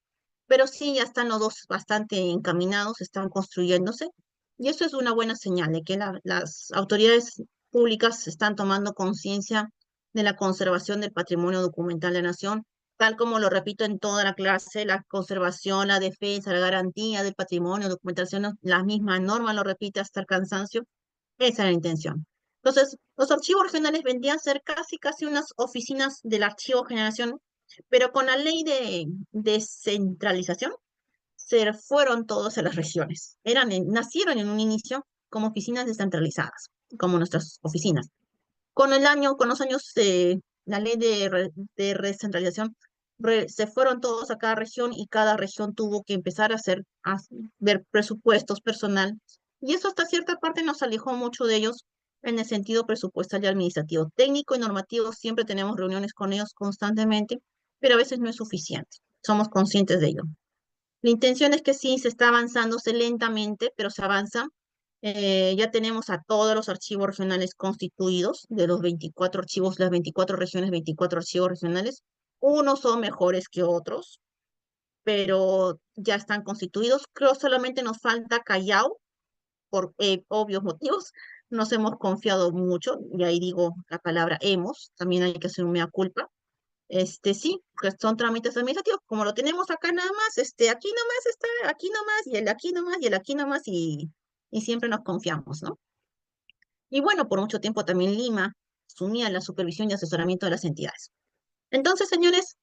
Pero sí, ya están los dos bastante encaminados, están construyéndose. Y eso es una buena señal de que las autoridades públicas están tomando conciencia de la conservación del patrimonio documental de la nación, tal como lo repito en toda la clase, la conservación, la defensa, la garantía del patrimonio documental, la misma norma lo repite hasta el cansancio. Esa era la intención. Entonces, los archivos regionales vendrían a ser casi unas oficinas del Archivo Generación, pero con la ley de descentralización se fueron todos a las regiones. Nacieron en un inicio como oficinas descentralizadas, como nuestras oficinas. Con los años de la ley de descentralización, se fueron todos a cada región y cada región tuvo que empezar a ver presupuestos personal. Y eso hasta cierta parte nos alejó mucho de ellos en el sentido presupuestal y administrativo. Técnico y normativo, siempre tenemos reuniones con ellos constantemente, pero a veces no es suficiente. Somos conscientes de ello. La intención es que sí, se está avanzándose lentamente, pero se avanza. Ya tenemos a todos los archivos regionales constituidos, de los 24 archivos, las 24 regiones, 24 archivos regionales. Unos son mejores que otros, pero ya están constituidos. Creo solamente nos falta Callao, por obvios motivos. Nos hemos confiado mucho, y ahí digo la palabra hemos, también hay que hacer un mea culpa. Sí, que son trámites administrativos, como lo tenemos acá nada más, aquí nomás está, aquí nomás, y el aquí nomás, y el aquí nomás, y siempre nos confiamos, ¿no? Y bueno, por mucho tiempo también Lima asumía la supervisión y asesoramiento de las entidades. Entonces, señores,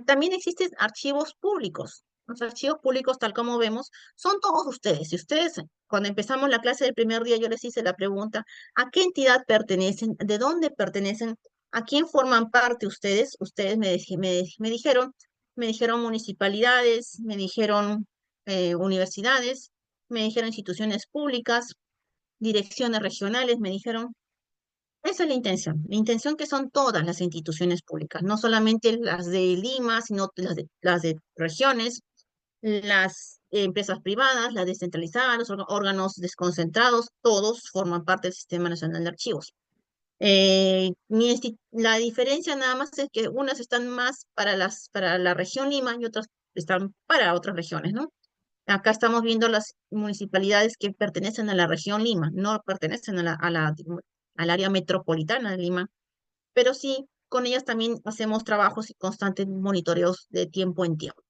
también existen archivos públicos. Los archivos públicos, tal como vemos, son todos ustedes. Si ustedes, cuando empezamos la clase del primer día, yo les hice la pregunta, ¿a qué entidad pertenecen? ¿De dónde pertenecen? ¿A quién forman parte ustedes? Ustedes me dijeron municipalidades, me dijeron universidades, me dijeron instituciones públicas, direcciones regionales, me dijeron esa es la intención que son todas las instituciones públicas, no solamente las de Lima, sino las de regiones, las empresas privadas, las descentralizadas, los órganos desconcentrados, todos forman parte del Sistema Nacional de Archivos. La diferencia nada más es que unas están más para la región Lima y otras están para otras regiones, ¿no? Acá estamos viendo las municipalidades que pertenecen a la región Lima, no pertenecen al área metropolitana de Lima, pero sí, con ellas también hacemos trabajos y constantes monitoreos de tiempo en tiempo.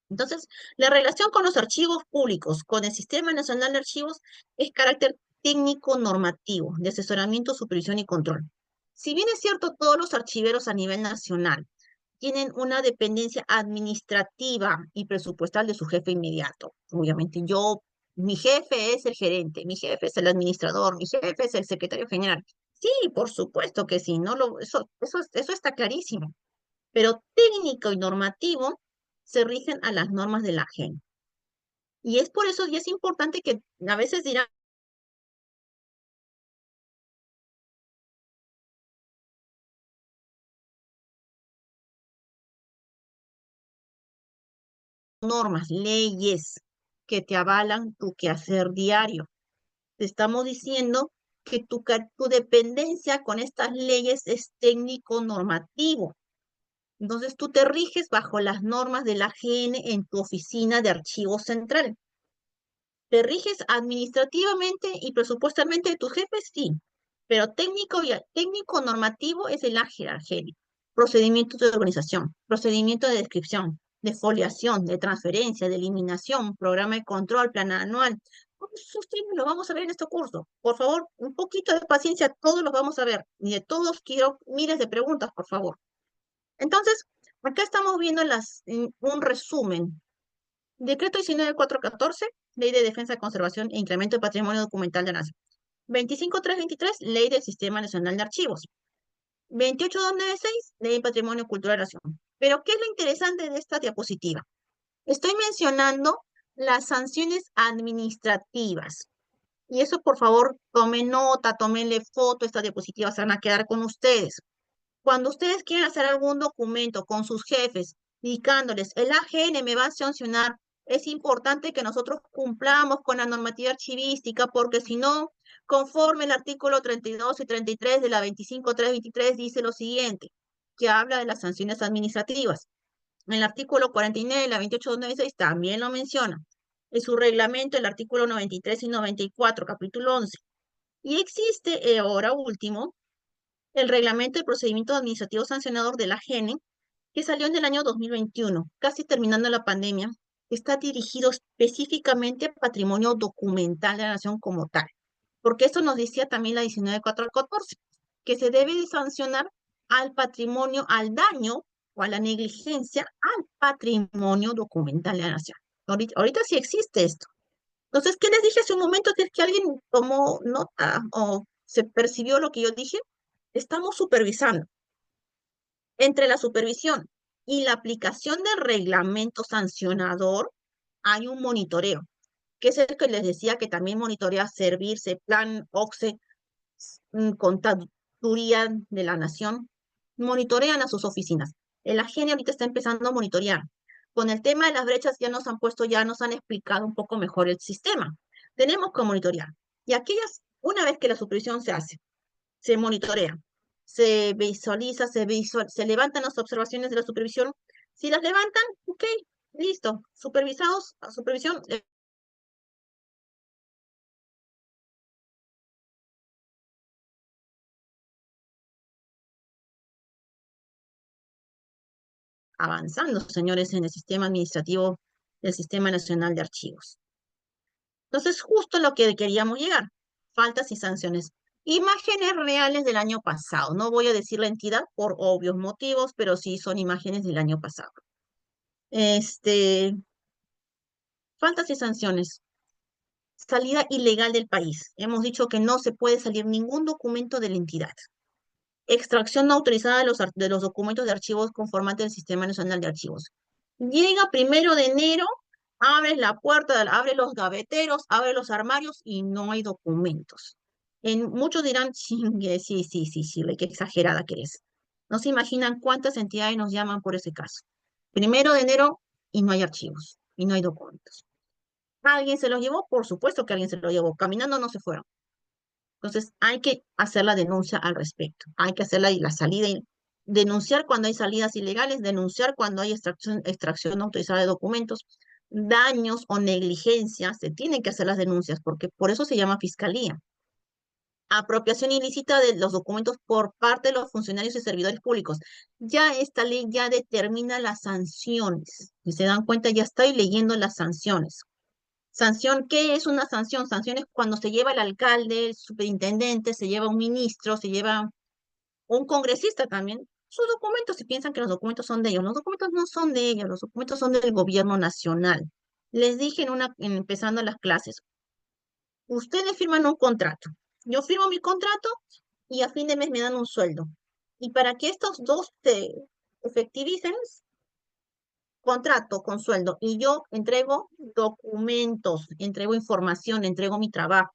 Entonces, la relación con los archivos públicos, con el Sistema Nacional de Archivos, es carácter técnico normativo, de asesoramiento, supervisión y control. Si bien es cierto, todos los archiveros a nivel nacional tienen una dependencia administrativa y presupuestal de su jefe inmediato. Obviamente, mi jefe es el gerente, mi jefe es el administrador, mi jefe es el secretario general. Sí, por supuesto que sí, eso está clarísimo. Pero técnico y normativo se rigen a las normas de la AGEN. Y es por eso, y es importante que a veces dirán normas, leyes que te avalan tu quehacer diario. Te estamos diciendo que tu dependencia con estas leyes es técnico-normativo. Entonces tú te riges bajo las normas de la AGN en tu oficina de archivo central. ¿Te riges administrativamente y presupuestalmente de tus jefes? Sí, pero técnico normativo es el AGN. Procedimientos de organización, procedimiento de descripción, de foliación, de transferencia, de eliminación, programa de control, plan anual. Pues, ustedes lo vamos a ver en este curso. Por favor, un poquito de paciencia, todos los vamos a ver. Y de todos quiero miles de preguntas, por favor. Entonces, acá estamos viendo un resumen. Decreto 19414, Ley de Defensa, Conservación e Incremento de Patrimonio Documental de la Nación. 25323, Ley del Sistema Nacional de Archivos. 28296, Ley de Patrimonio Cultural de la Nación. Pero, ¿qué es lo interesante de esta diapositiva? Estoy mencionando las sanciones administrativas. Y eso, por favor, tomen nota, tómenle foto, estas diapositivas se van a quedar con ustedes. Cuando ustedes quieran hacer algún documento con sus jefes, indicándoles, el AGN me va a sancionar, es importante que nosotros cumplamos con la normativa archivística, porque si no, conforme el artículo 32 y 33 de la 25323 dice lo siguiente, que habla de las sanciones administrativas. En el artículo 49 de la 28296 también lo menciona. En su reglamento, el artículo 93 y 94, capítulo 11. Y existe, ahora último, el Reglamento de Procedimiento Administrativo Sancionador de la AGN, que salió en el año 2021, casi terminando la pandemia, está dirigido específicamente a patrimonio documental de la nación como tal, porque esto nos decía también la 19414, que se debe de sancionar al patrimonio, al daño o a la negligencia al patrimonio documental de la nación. Ahorita sí existe esto. Entonces, ¿qué les dije hace un momento? Que alguien tomó nota o se percibió lo que yo dije. Estamos supervisando. Entre la supervisión y la aplicación del reglamento sancionador hay un monitoreo, que es el que les decía que también monitorea Servirse, Plan, OCSE, Contaduría de la Nación, monitorean a sus oficinas. El AGN ahorita está empezando a monitorear. Con el tema de las brechas ya nos han explicado un poco mejor el sistema. Tenemos que monitorear. Y aquellas, una vez que la supervisión se hace, se monitorea, se visualiza, se levantan las observaciones de la supervisión. Si las levantan, ok, listo, supervisados, supervisión, avanzando, señores, en el sistema administrativo del Sistema Nacional de Archivos. Entonces, justo lo que queríamos llegar, faltas y sanciones. Imágenes reales del año pasado. No voy a decir la entidad por obvios motivos, pero sí son imágenes del año pasado. Este, faltas y sanciones. Salida ilegal del país. Hemos dicho que no se puede salir ningún documento de la entidad. Extracción no autorizada de los documentos de archivos con formato del Sistema Nacional de Archivos. Llega 1 de enero, abres la puerta, abre los gaveteros, abre los armarios y no hay documentos. Muchos dirán, "Chingue, sí, sí, sí, sí, qué exagerada que eres". No se imaginan cuántas entidades nos llaman por ese caso. 1 de enero y no hay archivos, y no hay documentos. ¿Alguien se los llevó? Por supuesto que alguien se los llevó. Caminando no se fueron. Entonces hay que hacer la denuncia al respecto. Hay que hacer la salida y denunciar cuando hay salidas ilegales, denunciar cuando hay extracción no autorizada de documentos, daños o negligencias. Se tienen que hacer las denuncias porque por eso se llama fiscalía. Apropiación ilícita de los documentos por parte de los funcionarios y servidores públicos. Ya esta ley ya determina las sanciones. Si se dan cuenta, ya estoy leyendo las sanciones. Sanción, ¿qué es una sanción? Sanción es cuando se lleva el alcalde, el superintendente, se lleva un ministro, se lleva un congresista también, sus documentos, si piensan que los documentos son de ellos. Los documentos no son de ellos, los documentos son del gobierno nacional. Les dije empezando las clases, ustedes firman un contrato. Yo firmo mi contrato y a fin de mes me dan un sueldo. Y para que estos dos se efectivicen, contrato con sueldo y yo entrego documentos, entrego información, entrego mi trabajo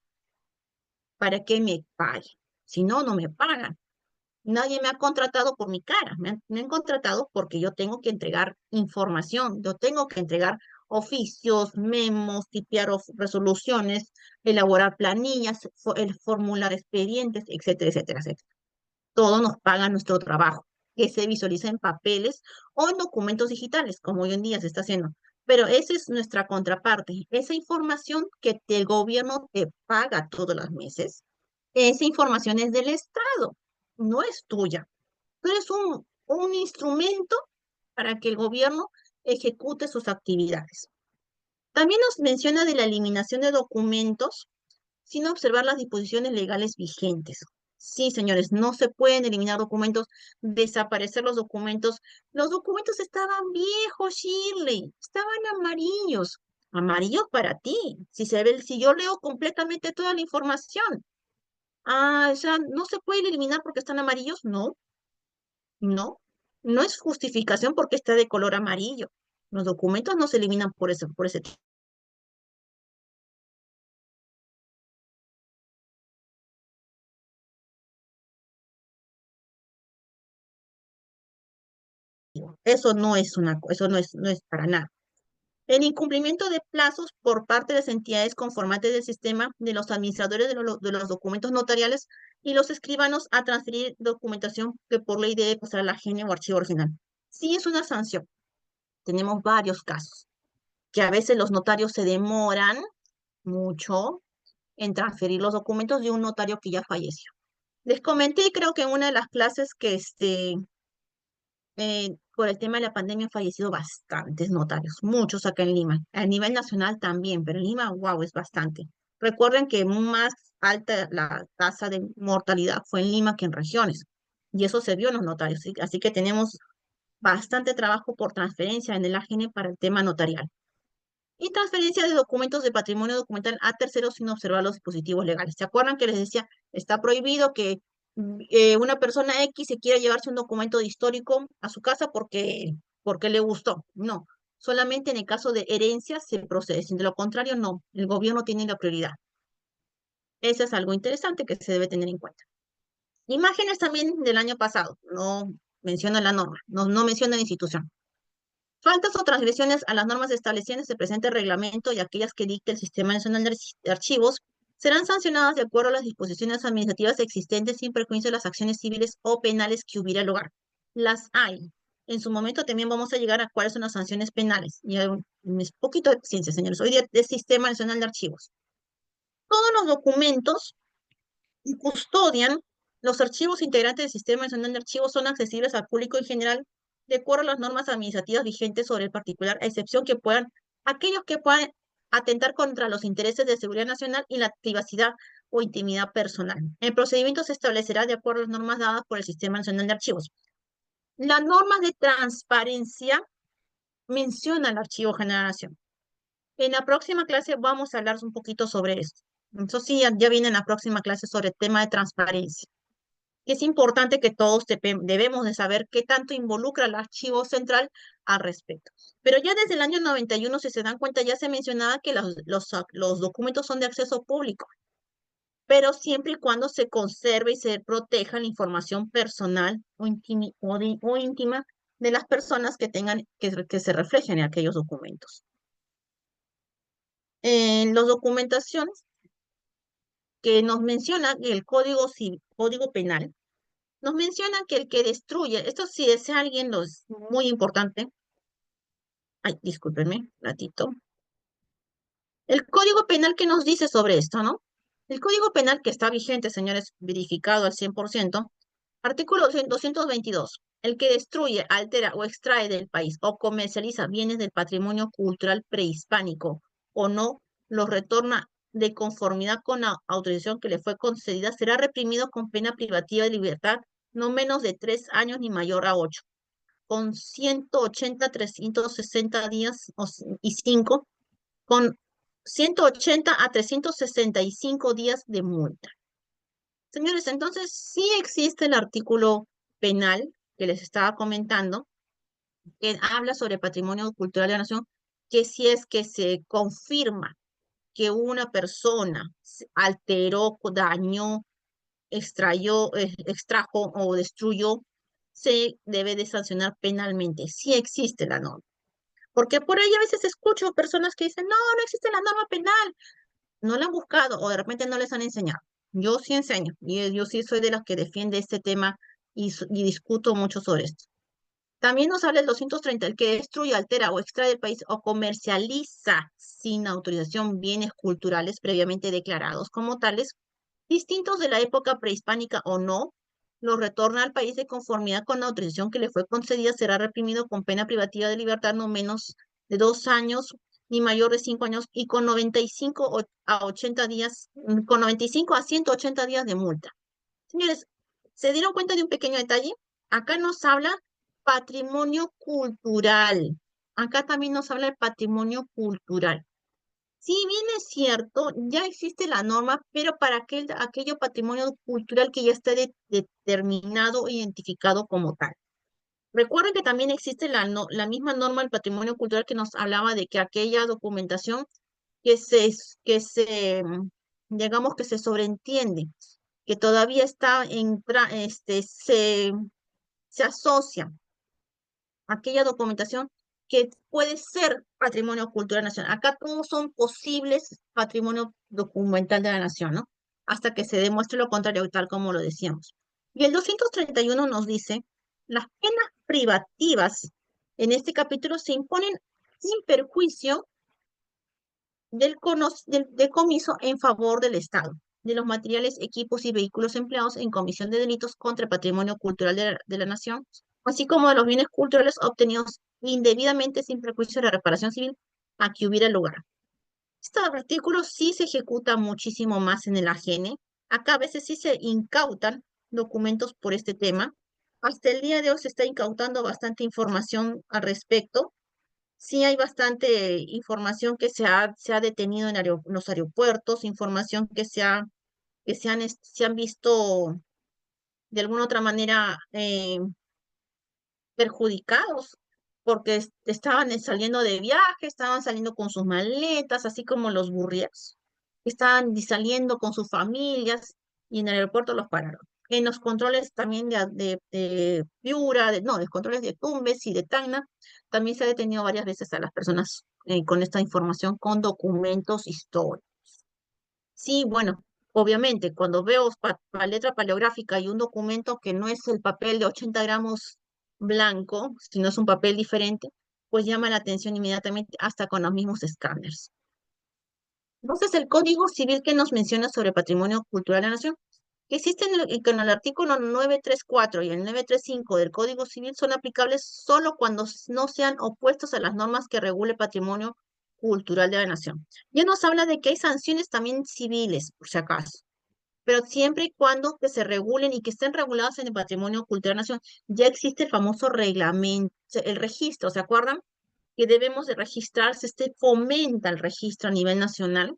para que me pague. Si no, no me pagan. Nadie me ha contratado por mi cara, me han contratado porque yo tengo que entregar información, yo tengo que entregar oficios, memos, tipear resoluciones, elaborar planillas, el formular expedientes, etcétera, etcétera, etcétera. Todo nos paga nuestro trabajo, que se visualiza en papeles o en documentos digitales, como hoy en día se está haciendo. Pero esa es nuestra contraparte. Esa información que el gobierno te paga todos los meses, esa información es del Estado, no es tuya. Tú eres un instrumento para que el gobierno ejecute sus actividades. También nos menciona de la eliminación de documentos sin observar las disposiciones legales vigentes. Sí, señores, no se pueden eliminar documentos, desaparecer los documentos. Los documentos estaban viejos, Shirley, estaban amarillos. Amarillos para ti. Si yo leo completamente toda la información. Ah, o sea, no se pueden eliminar porque están amarillos. No, no. No es justificación porque está de color amarillo. Los documentos no se eliminan por ese motivo. Eso no es para nada. El incumplimiento de plazos por parte de las entidades conformantes del sistema de los administradores de los documentos notariales y los escribanos a transferir documentación que por ley debe pasar a la GENE o archivo original. Sí es una sanción. Tenemos varios casos que a veces los notarios se demoran mucho en transferir los documentos de un notario que ya falleció. Les comenté, creo que en una de las clases que por el tema de la pandemia han fallecido bastantes notarios, muchos acá en Lima. A nivel nacional también, pero en Lima, wow, es bastante. Recuerden que más alta la tasa de mortalidad fue en Lima que en regiones, y eso se vio en los notarios, ¿sí? Así que tenemos bastante trabajo por transferencia en el AGN para el tema notarial. Y transferencia de documentos de patrimonio documental a terceros sin observar los dispositivos legales. ¿Se acuerdan que les decía, está prohibido que una persona X se quiera llevarse un documento histórico a su casa porque le gustó? No, solamente en el caso de herencia se procede, sin de lo contrario no, el gobierno tiene la prioridad. Eso es algo interesante que se debe tener en cuenta. Imágenes también del año pasado, no menciona la norma, no menciona la institución. Faltas o transgresiones a las normas establecidas en el presente reglamento y aquellas que dicte el Sistema Nacional de Archivos serán sancionadas de acuerdo a las disposiciones administrativas existentes sin perjuicio de las acciones civiles o penales que hubiera lugar. Las hay. En su momento también vamos a llegar a cuáles son las sanciones penales. Y hay un poquito de paciencia, señores. Hoy día es Sistema Nacional de Archivos. Todos los documentos que custodian los archivos integrantes del Sistema Nacional de Archivos son accesibles al público en general de acuerdo a las normas administrativas vigentes sobre el particular, a excepción que puedan, aquellos que puedan atentar contra los intereses de seguridad nacional y la privacidad o intimidad personal. El procedimiento se establecerá de acuerdo a las normas dadas por el Sistema Nacional de Archivos. Las normas de transparencia mencionan el Archivo General de la Nación. En la próxima clase vamos a hablar un poquito sobre esto. Eso sí, ya viene en la próxima clase sobre el tema de transparencia. Es importante que todos debemos de saber qué tanto involucra el archivo central al respecto. Pero ya desde el año 91, si se dan cuenta, ya se mencionaba que los documentos son de acceso público, pero siempre y cuando se conserve y se proteja la información personal o íntima de las personas que tengan, que se reflejen en aquellos documentos. En las documentaciones que nos menciona el Código Penal, nos menciona que el que destruye, esto si es alguien, es muy importante. Ay, discúlpenme, un ratito. El Código Penal, ¿qué nos dice sobre esto, no? El Código Penal que está vigente, señores, verificado al 100%, artículo 222. El que destruye, altera o extrae del país o comercializa bienes del patrimonio cultural prehispánico o no los retorna de conformidad con la autorización que le fue concedida, será reprimido con pena privativa de libertad no menos de 3 años ni mayor a 8, con 180, 360 días y 5, con 180 a 365 días de multa. Señores, entonces sí existe el artículo penal que les estaba comentando, que habla sobre patrimonio cultural de la nación, que si es que se confirma que una persona alteró, dañó, extrajo o destruyó, se debe de sancionar penalmente. Sí existe la norma. Porque por ahí a veces escucho personas que dicen, no, no existe la norma penal. No la han buscado o de repente no les han enseñado. Yo sí enseño y yo sí soy de las que defiende este tema y discuto mucho sobre esto. También nos habla el 230, el que destruye, altera o extrae del país o comercializa sin autorización bienes culturales previamente declarados como tales, distintos de la época prehispánica o no, los retorna al país de conformidad con la autorización que le fue concedida, será reprimido con pena privativa de libertad no menos de 2 años ni mayor de 5 años y con 95 a 80 días, con 95 a 180 días de multa. Señores, ¿se dieron cuenta de un pequeño detalle? Acá nos habla patrimonio cultural. Acá también nos habla de patrimonio cultural. Si bien es cierto, ya existe la norma, pero para aquello patrimonio cultural que ya está determinado o identificado como tal. Recuerden que también existe la misma norma del patrimonio cultural que nos hablaba de que aquella documentación que digamos que se sobreentiende, que todavía está se asocia a aquella documentación que puede ser patrimonio cultural nacional. Acá todos son posibles patrimonio documental de la nación, ¿no? Hasta que se demuestre lo contrario, tal como lo decíamos. Y el 231 nos dice, las penas privativas en este capítulo se imponen sin perjuicio del decomiso en favor del Estado, de los materiales, equipos y vehículos empleados en comisión de delitos contra el patrimonio cultural de la nación, así como de los bienes culturales obtenidos indebidamente sin perjuicio de la reparación civil a que hubiera lugar. Este artículo sí se ejecuta muchísimo más en el AGN. Acá a veces sí se incautan documentos por este tema. Hasta el día de hoy se está incautando bastante información al respecto. Sí hay bastante información que se ha detenido en los aeropuertos, información se han visto de alguna otra manera perjudicados porque estaban saliendo de viaje, estaban saliendo con sus maletas, así como los burriers, estaban saliendo con sus familias y en el aeropuerto los pararon. en los controles también de Piura, no, de controles de Tumbes y de Tacna, también se ha detenido varias veces a las personas con esta información, con documentos históricos. Sí, bueno, obviamente, cuando veo letra paleográfica y un documento que no es el papel de 80 gramos blanco, sino es un papel diferente, pues llama la atención inmediatamente hasta con los mismos escáneres. Entonces, el Código Civil que nos menciona sobre patrimonio cultural de la nación, que existe con el artículo 934 y el 935 del Código Civil son aplicables solo cuando no sean opuestos a las normas que regule patrimonio cultural de la nación. Ya nos habla de que hay sanciones también civiles, por si acaso, pero siempre y cuando que se regulen y que estén reguladas en el patrimonio cultural de la nación. Ya existe el famoso reglamento, el registro, ¿se acuerdan? Que debemos de registrarse, este fomenta el registro a nivel nacional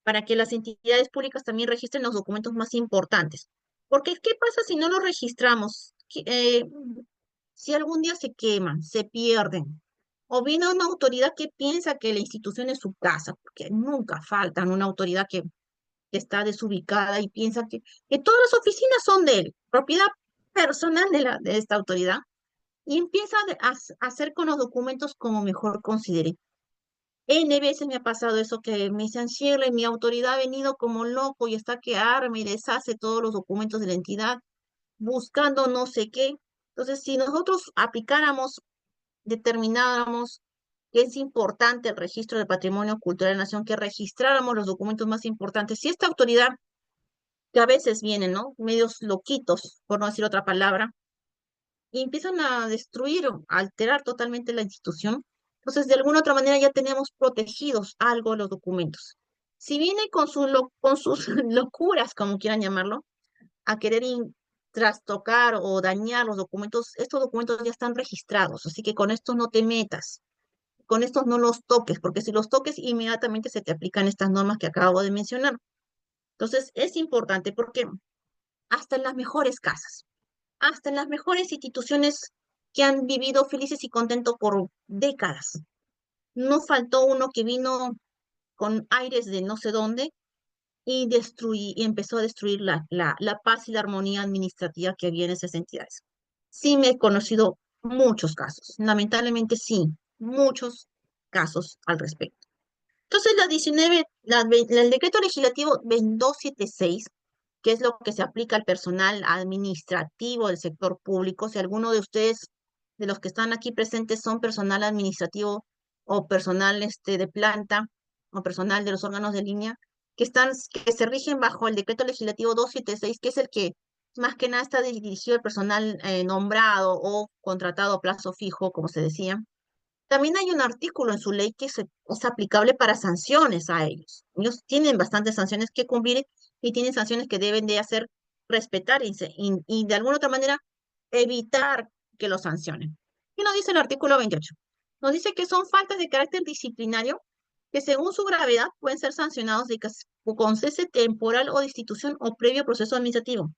para que las entidades públicas también registren los documentos más importantes. Porque, ¿qué pasa si no los registramos? Si algún día se queman, se pierden, o viene una autoridad que piensa que la institución es su casa, porque nunca faltan una autoridad que está desubicada y piensa que todas las oficinas son de él, propiedad personal de esta autoridad, y empieza a hacer con los documentos como mejor considere. N veces me ha pasado eso que me dicen, Shirley, mi autoridad ha venido como loco y está que arma y deshace todos los documentos de la entidad buscando no sé qué. Entonces, si nosotros aplicáramos, determináramos que es importante el registro del patrimonio cultural de la nación, que registráramos los documentos más importantes, si esta autoridad, que a veces vienen, ¿no? Medios loquitos, por no decir otra palabra, y empiezan a destruir o a alterar totalmente la institución. Entonces, de alguna otra manera ya tenemos protegidos algo los documentos. Si viene con sus locuras, como quieran llamarlo, a querer trastocar o dañar los documentos, estos documentos ya están registrados, así que con estos no te metas, con estos no los toques, porque si los toques, inmediatamente se te aplican estas normas que acabo de mencionar. Entonces, es importante porque hasta en las mejores casas, hasta en las mejores instituciones que han vivido felices y contentos por décadas. No faltó uno que vino con aires de no sé dónde y empezó a destruir la paz y la armonía administrativa que había en esas entidades. Sí me he conocido muchos casos, lamentablemente sí, muchos casos al respecto. Entonces, el decreto legislativo 2276, que es lo que se aplica al personal administrativo del sector público, si alguno de ustedes, de los que están aquí presentes, son personal administrativo o personal de planta o personal de los órganos de línea, que se rigen bajo el decreto legislativo 276, que es el que más que nada está dirigido al personal nombrado o contratado a plazo fijo, como se decía. También hay un artículo en su ley que es aplicable para sanciones a ellos. Ellos tienen bastantes sanciones que cumplir y tienen sanciones que deben de hacer respetar y de alguna otra manera evitar que los sancionen. ¿Qué nos dice el artículo 28? Nos dice que son faltas de carácter disciplinario que según su gravedad pueden ser sancionados con cese temporal o destitución o previo proceso administrativo.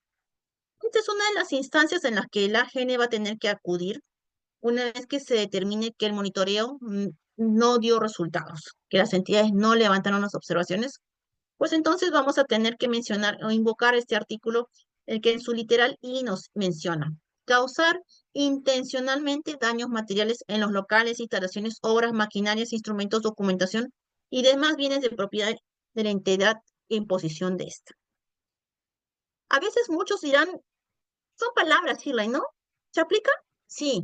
Esta es una de las instancias en las que el AGN va a tener que acudir una vez que se determine que el monitoreo no dio resultados, que las entidades no levantaron las observaciones, pues entonces vamos a tener que mencionar o invocar este artículo, el que en su literal I nos menciona. Causar intencionalmente daños materiales en los locales, instalaciones, obras, maquinarias, instrumentos, documentación y demás bienes de propiedad de la entidad en posesión de esta. A veces muchos dirán, son palabras, Shirley, ¿no? ¿Se aplica? Sí,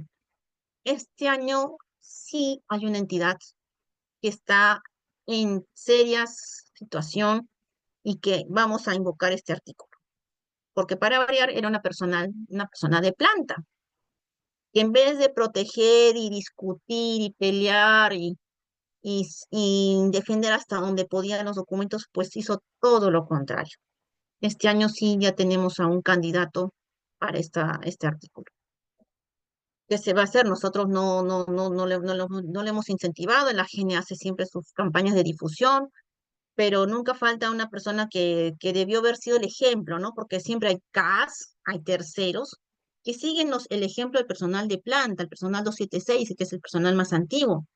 este año sí hay una entidad que está en seria situación y que vamos a invocar este artículo, porque para variar era una persona de planta, que en vez de proteger y discutir y pelear y defender hasta donde podían los documentos, pues hizo todo lo contrario. Este año sí ya tenemos a un candidato para este artículo. ¿Qué se va a hacer? Nosotros no le hemos incentivado, la GENE hace siempre sus campañas de difusión, pero nunca falta una persona que debió haber sido el ejemplo, ¿no? Porque siempre hay CAS, hay terceros, que siguen el ejemplo del personal de planta, el personal 276, que es el personal más antiguo.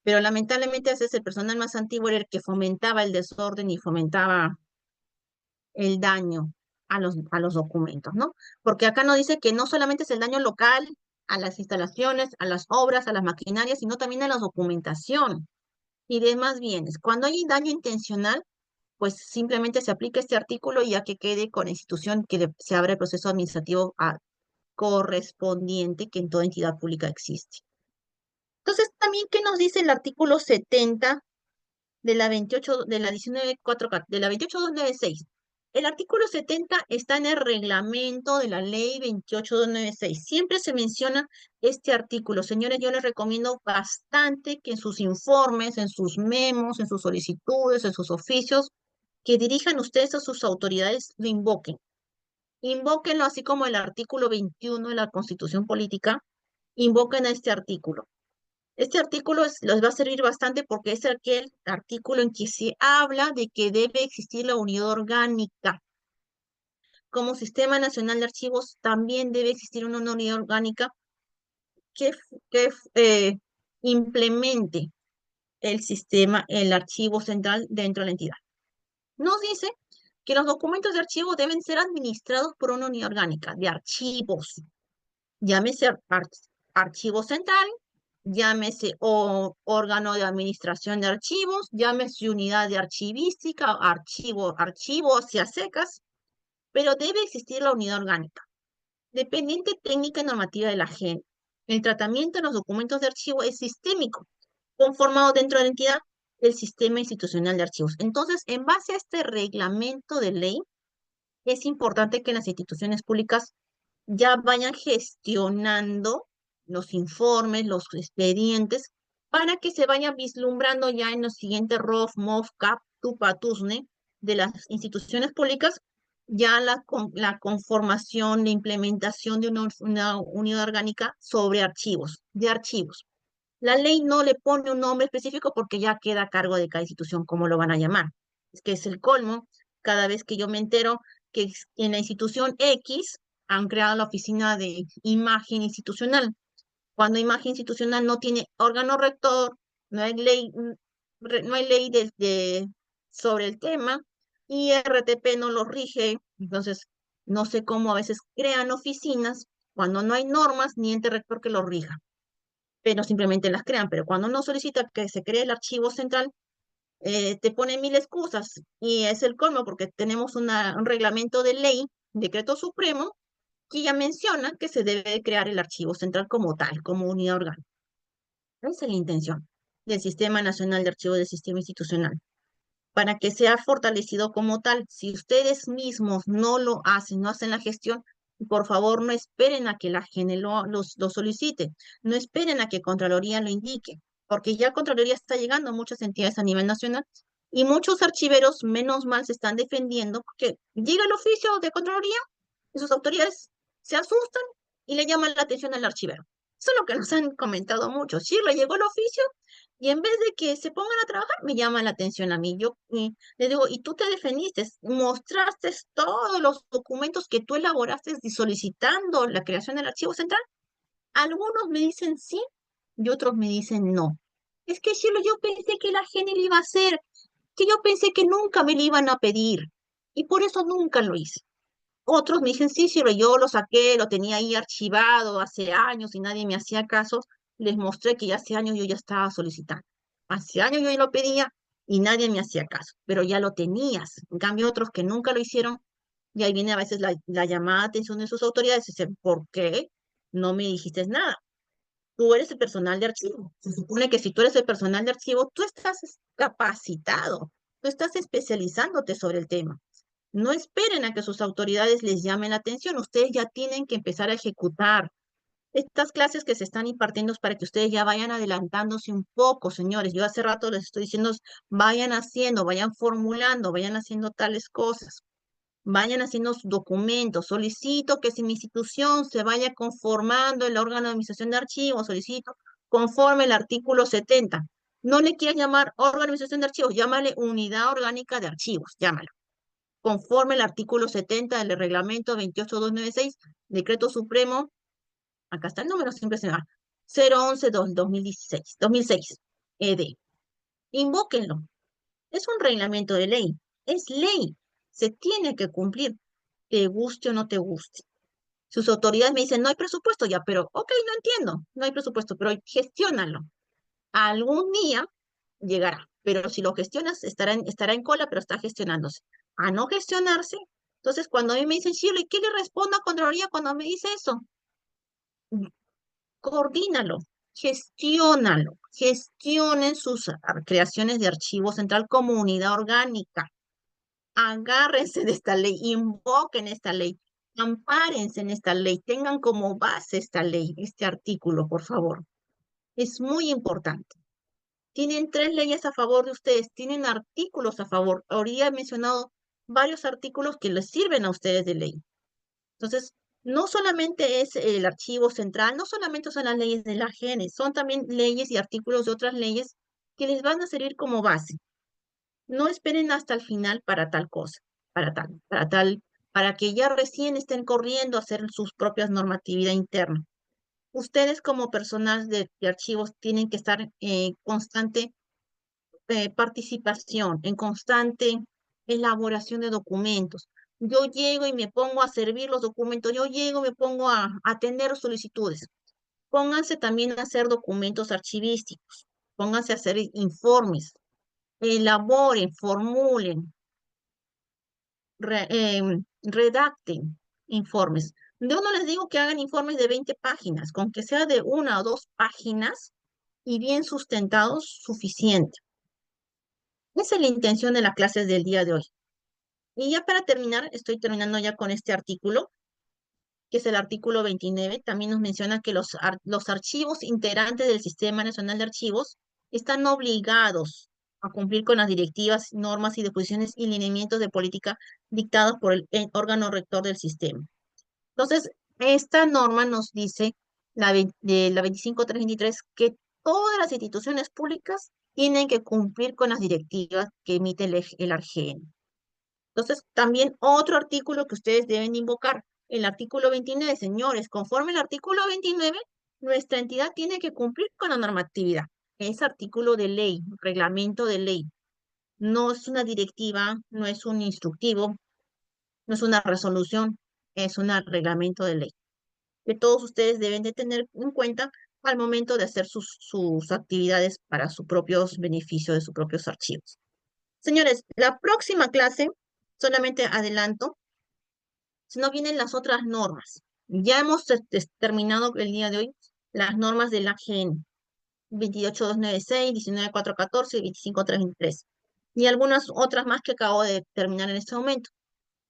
Pero lamentablemente a veces el personal más antiguo era el que fomentaba el desorden y fomentaba el daño a los documentos, ¿no? Porque acá nos dice que no solamente es el daño local a las instalaciones, a las obras, a las maquinarias, sino también a la documentación y demás bienes. Cuando hay daño intencional, pues simplemente se aplica este artículo y ya que quede con la institución que se abre el proceso administrativo correspondiente que en toda entidad pública existe. Entonces, también, ¿qué nos dice el artículo 70 de la 28, de la 19.4, de la 28296? El artículo 70 está en el reglamento de la ley 28296. Siempre se menciona este artículo. Señores, yo les recomiendo bastante que en sus informes, en sus memos, en sus solicitudes, en sus oficios, que dirijan ustedes a sus autoridades, lo invoquen. Invóquenlo así como el artículo 21 de la Constitución Política, invoquen a este artículo. Este artículo les va a servir bastante porque es aquel artículo en que se habla de que debe existir la unidad orgánica. Como Sistema Nacional de Archivos también debe existir una unidad orgánica que, que implemente el sistema, el archivo central dentro de la entidad. Nos dice que los documentos de archivo deben ser administrados por una unidad orgánica de archivos, llámese archivo central, llámese órgano de administración de archivos, llámese unidad de archivística, archivo hacia secas, pero debe existir la unidad orgánica, dependiente técnica y normativa de la gente. El tratamiento de los documentos de archivo es sistémico, conformado dentro de la entidad el sistema institucional de archivos. Entonces, en base a este reglamento de ley, es importante que las instituciones públicas ya vayan gestionando los informes, los expedientes, para que se vayan vislumbrando ya en los siguientes ROF, MOF, CAP, TUPA, TUSNE de las instituciones públicas, ya la conformación, la implementación de una unidad orgánica sobre archivos, de archivos. La ley no le pone un nombre específico porque ya queda a cargo de cada institución cómo lo van a llamar. Es que es el colmo. Cada vez que yo me entero que en la institución X han creado la oficina de imagen institucional. Cuando imagen institucional no tiene órgano rector, no hay ley, no hay ley sobre el tema, y RTP no lo rige. Entonces, no sé cómo a veces crean oficinas cuando no hay normas ni ente rector que lo rija, pero simplemente las crean. Pero cuando uno solicita que se cree el archivo central, te ponen mil excusas y es el colmo porque tenemos un reglamento de ley, decreto supremo, que ya menciona que se debe crear el archivo central como tal, como unidad orgánica. Esa es la intención del Sistema Nacional de Archivos del Sistema Institucional, para que sea fortalecido como tal. Si ustedes mismos no lo hacen, no hacen la gestión, por favor no esperen a que la GENE lo solicite, no esperen a que Contraloría lo indique, porque ya Contraloría está llegando a muchas entidades a nivel nacional y muchos archiveros, menos mal, se están defendiendo porque llega el oficio de Contraloría y sus autoridades se asustan y le llaman la atención al archivero. Eso es lo que nos han comentado muchos. Sí, le llegó el oficio y en vez de que se pongan a trabajar, me llaman la atención a mí. Yo le digo, ¿y tú te defendiste? ¿Mostraste todos los documentos que tú elaboraste solicitando la creación del archivo central? Algunos me dicen sí y otros me dicen no. Es que Shirley, yo pensé que la gente lo iba a hacer, que yo pensé que nunca me lo iban a pedir y por eso nunca lo hice. Otros me dicen, sí, Shirley, yo lo saqué, lo tenía ahí archivado hace años y nadie me hacía caso. Les mostré que ya hace años yo ya estaba solicitando. Hace años yo ya lo pedía y nadie me hacía caso, pero ya lo tenías. En cambio, otros que nunca lo hicieron, y ahí viene a veces la llamada de atención de sus autoridades y dicen, ¿por qué no me dijiste nada? Tú eres el personal de archivo. Se supone que si tú eres el personal de archivo, tú estás capacitado, tú estás especializándote sobre el tema. No esperen a que sus autoridades les llamen la atención, ustedes ya tienen que empezar a ejecutar. Estas clases que se están impartiendo es para que ustedes ya vayan adelantándose un poco, señores. Yo hace rato les estoy diciendo, vayan haciendo, vayan formulando, vayan haciendo tales cosas, vayan haciendo sus documentos. Solicito que si mi institución se vaya conformando el órgano de administración de archivos, solicito conforme el artículo 70. No le quieras llamar órgano de administración de archivos, llámale unidad orgánica de archivos, llámalo conforme el artículo 70 del reglamento 28296, decreto supremo, acá está el número, siempre se me va, 011-2016, 2006, ED. Invóquenlo. Es un reglamento de ley, es ley, se tiene que cumplir. te guste o no te guste. Sus autoridades me dicen, no hay presupuesto ya, pero ok, no entiendo, no hay presupuesto, pero gestiónalo. Algún día llegará, pero si lo gestionas, estará en cola, pero está gestionándose. A no gestionarse, entonces cuando a mí me dicen, Shirley, ¿qué le respondo a Contraloría cuando me dice eso? Coordínalo, gestionen sus creaciones de archivo central como unidad orgánica. Agárrense de esta ley, invoquen esta ley, ampárense en esta ley, tengan como base esta ley, este artículo, por favor. Es muy importante. Tienen 3 leyes a favor de ustedes, tienen artículos a favor. Ahorita he mencionado varios artículos que les sirven a ustedes de ley. Entonces, no solamente es el archivo central, no solamente son las leyes de la AGN, son también leyes y artículos de otras leyes que les van a servir como base. No esperen hasta el final para tal cosa, para que ya recién estén corriendo a hacer sus propias normatividad interna. Ustedes como personal de archivos tienen que estar en constante participación, en constante elaboración de documentos. Yo llego y me pongo a servir los documentos, yo llego y me pongo a atender solicitudes. Pónganse también a hacer documentos archivísticos, pónganse a hacer informes, elaboren, formulen, redacten informes. Yo no les digo que hagan informes de 20 páginas, con que sea de 1 o 2 páginas y bien sustentados, suficiente. Esa es la intención de las clases del día de hoy. Y ya para terminar, estoy terminando ya con este artículo, que es el artículo 29. También nos menciona que los archivos integrantes del Sistema Nacional de Archivos están obligados a cumplir con las directivas, normas y disposiciones y lineamientos de política dictados por el órgano rector del sistema. Entonces, esta norma nos dice, la 25323, que todas las instituciones públicas tienen que cumplir con las directivas que emite el ARGN. Entonces, también otro artículo que ustedes deben invocar, el artículo 29, señores, conforme el artículo 29, nuestra entidad tiene que cumplir con la normatividad. Es artículo de ley, reglamento de ley. No es una directiva, no es un instructivo, no es una resolución, es un reglamento de ley que todos ustedes deben de tener en cuenta al momento de hacer sus actividades para su propios beneficios de sus propios archivos. Señores, la próxima clase, solamente adelanto, si no vienen las otras normas. Ya hemos terminado el día de hoy las normas de la AGN, 28296, 19414 y 25323, y algunas otras más que acabo de terminar en este momento.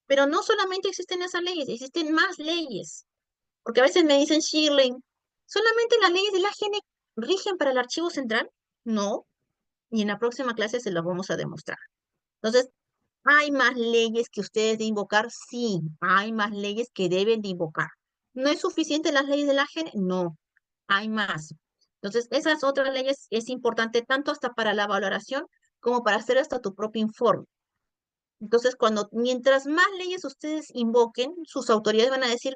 Pero no solamente existen esas leyes, existen más leyes. Porque a veces me dicen, Shirley, ¿solamente las leyes de la AGN rigen para el archivo central? No, y en la próxima clase se los vamos a demostrar. Entonces, ¿hay más leyes que ustedes de invocar? Sí, hay más leyes que deben de invocar. ¿No es suficiente las leyes de la AGN? No, hay más. Entonces, esas otras leyes es importante tanto hasta para la valoración como para hacer hasta tu propio informe. Entonces, mientras más leyes ustedes invoquen, sus autoridades van a decir,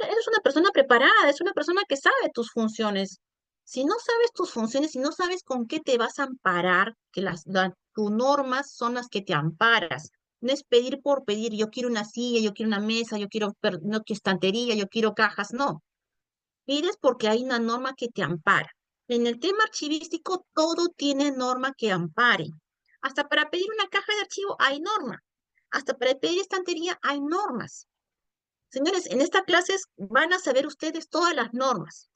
eres una persona preparada, es una persona que sabe tus funciones. Si no sabes tus funciones, si no sabes con qué te vas a amparar, que tus normas son las que te amparas. No es pedir por pedir, yo quiero una silla, yo quiero una mesa, no quiero estantería, yo quiero cajas, no. Pides porque hay una norma que te ampara. En el tema archivístico, todo tiene norma que ampare. Hasta para pedir una caja de archivo hay norma. Hasta para pedir estantería hay normas. Señores, en estas clases van a saber ustedes todas las normas.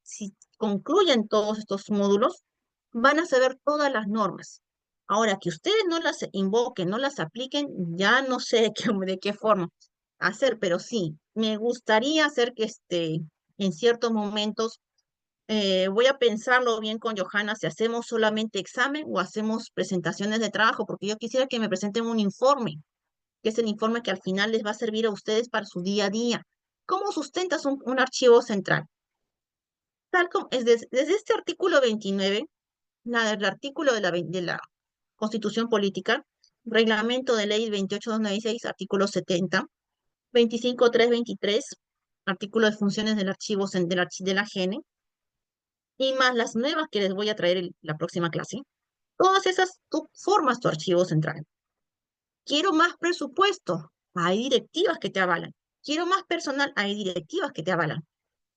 Si concluyen todos estos módulos, van a saber todas las normas. Ahora, que ustedes no las invoquen, no las apliquen, ya no sé de qué forma hacer, pero sí, me gustaría hacer que en ciertos momentos, voy a pensarlo bien con Johanna, si hacemos solamente examen o hacemos presentaciones de trabajo, porque yo quisiera que me presenten un informe, que es el informe que al final les va a servir a ustedes para su día a día. ¿Cómo sustentas un archivo central? Tal como, desde este artículo 29, el artículo de la Constitución Política, Reglamento de Ley 28296, artículo 70, 25323, artículo de funciones del archivo de la AGN, y más las nuevas que les voy a traer en la próxima clase. Todas esas, tú formas tu archivo central. Quiero más presupuesto. hay directivas que te avalan. Quiero más personal, hay directivas que te avalan.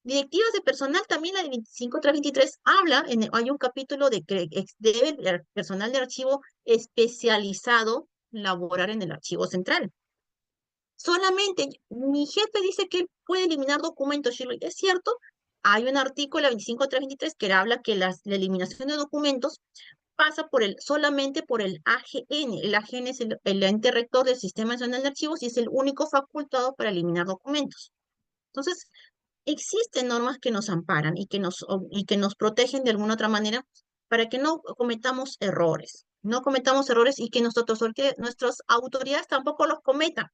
Directivas de personal, también la de 25323 habla, hay un capítulo de que debe el personal de archivo especializado laborar en el archivo central. Solamente mi jefe dice que él puede eliminar documentos, Shirley. Es cierto, hay un artículo, la 25323, que habla que la eliminación de documentos pasa solamente por el AGN. El AGN es el ente rector del Sistema Nacional de Archivos y es el único facultado para eliminar documentos. Entonces, existen normas que nos amparan y que nos protegen de alguna otra manera para que no cometamos errores. No cometamos errores y que nuestras autoridades tampoco los cometan,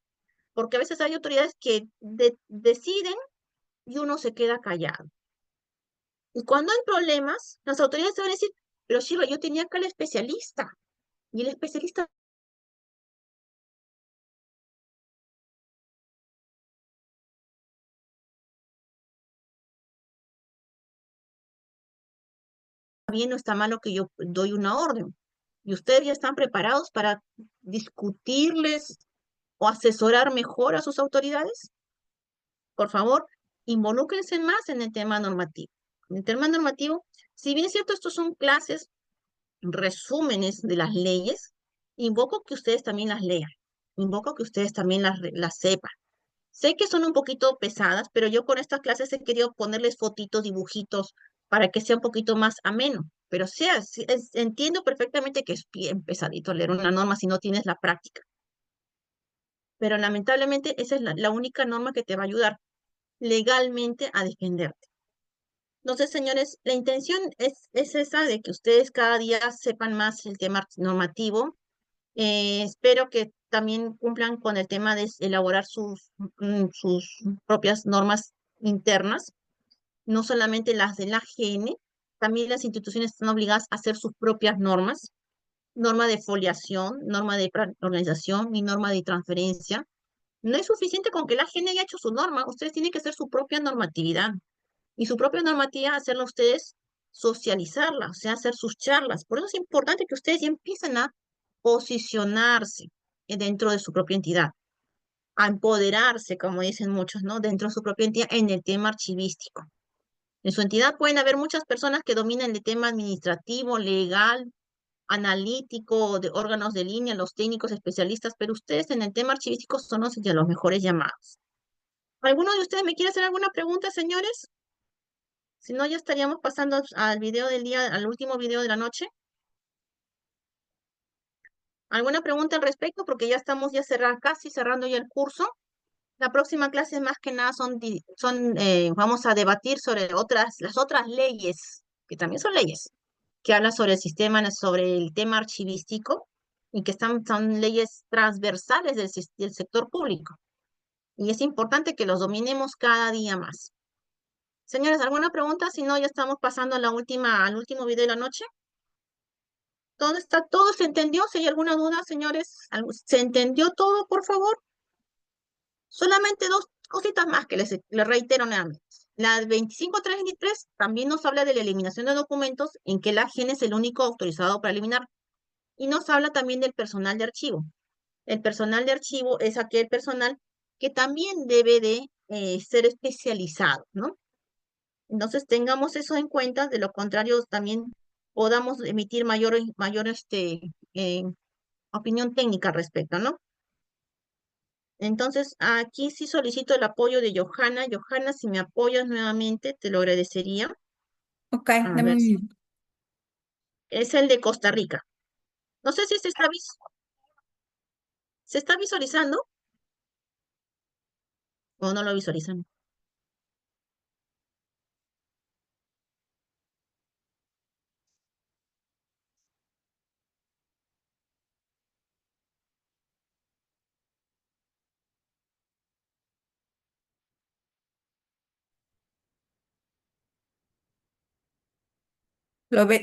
porque a veces hay autoridades que deciden y uno se queda callado. Y cuando hay problemas, las autoridades te van a decir, pero Shiva, yo tenía acá al especialista, y el especialista está bien o está malo que yo doy una orden. Y ustedes ya están preparados para discutirles o asesorar mejor a sus autoridades. Por favor, involúcrense más en el tema normativo. En el tema normativo, si bien es cierto, estos son clases, resúmenes de las leyes, invoco que ustedes también las lean. Invoco que ustedes también las sepan. Sé que son un poquito pesadas, pero yo con estas clases he querido ponerles fotitos, dibujitos, para que sea un poquito más ameno. Pero entiendo perfectamente que es bien pesadito leer una norma si no tienes la práctica. Pero lamentablemente esa es la única norma que te va a ayudar legalmente a defenderte. Entonces, señores, la intención es esa de que ustedes cada día sepan más el tema normativo. Espero que también cumplan con el tema de elaborar sus propias normas internas, no solamente las de la AGN, también las instituciones están obligadas a hacer sus propias normas, norma de foliación, norma de organización y norma de transferencia. No es suficiente con que la AGN haya hecho su norma, ustedes tienen que hacer su propia normatividad y su propia normativa, hacerla ustedes, socializarla, o sea, hacer sus charlas. Por eso es importante que ustedes ya empiecen a posicionarse dentro de su propia entidad, a empoderarse, como dicen muchos, ¿no? Dentro de su propia entidad en el tema archivístico. En su entidad pueden haber muchas personas que dominan el tema administrativo, legal, analítico, de órganos de línea, los técnicos especialistas, pero ustedes en el tema archivístico son los de los mejores llamados. ¿Alguno de ustedes me quiere hacer alguna pregunta, señores? Si no, ya estaríamos pasando al video del día, al último video de la noche. ¿Alguna pregunta al respecto? Porque ya estamos casi cerrando ya el curso. La próxima clase más que nada vamos a debatir sobre las otras leyes, que también son leyes, que hablan sobre el sistema, sobre el tema archivístico, y que son leyes transversales del sector público. Y es importante que los dominemos cada día más. Señores, ¿alguna pregunta? Si no, ya estamos pasando a al último video de la noche. ¿Todo se entendió? Si hay alguna duda, señores, ¿se entendió todo, por favor? Solamente dos cositas más que les reitero nuevamente. La 25323 también nos habla de la eliminación de documentos en que la GEN es el único autorizado para eliminar. Y nos habla también del personal de archivo. El personal de archivo es aquel personal que también debe de ser especializado, ¿no? Entonces tengamos eso en cuenta, de lo contrario también podamos emitir mayor eh, opinión técnica al respecto, ¿no? Entonces, aquí sí solicito el apoyo de Johanna. Johanna, si me apoyas nuevamente, te lo agradecería. Ok, A dame ver, un minuto. es el de Costa Rica. No sé si se está visualizando o no lo visualizan.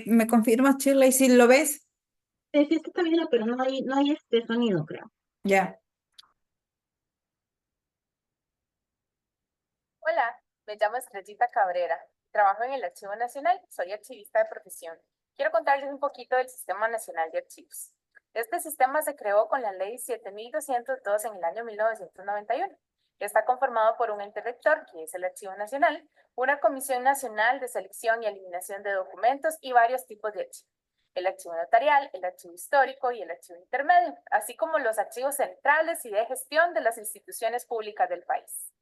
¿Me confirmas, Shirley, si lo ves? Sí, sí, está bien, pero no hay este sonido, creo. Ya. Hola, me llamo Estrellita Cabrera. Trabajo en el Archivo Nacional, soy archivista de profesión. Quiero contarles un poquito del Sistema Nacional de Archivos. Este sistema se creó con la Ley 7202 en el año 1991. Está conformado por un ente rector, que es el Archivo Nacional, una Comisión Nacional de Selección y Eliminación de Documentos y varios tipos de archivos. El archivo notarial, el archivo histórico y el archivo intermedio, así como los archivos centrales y de gestión de las instituciones públicas del país.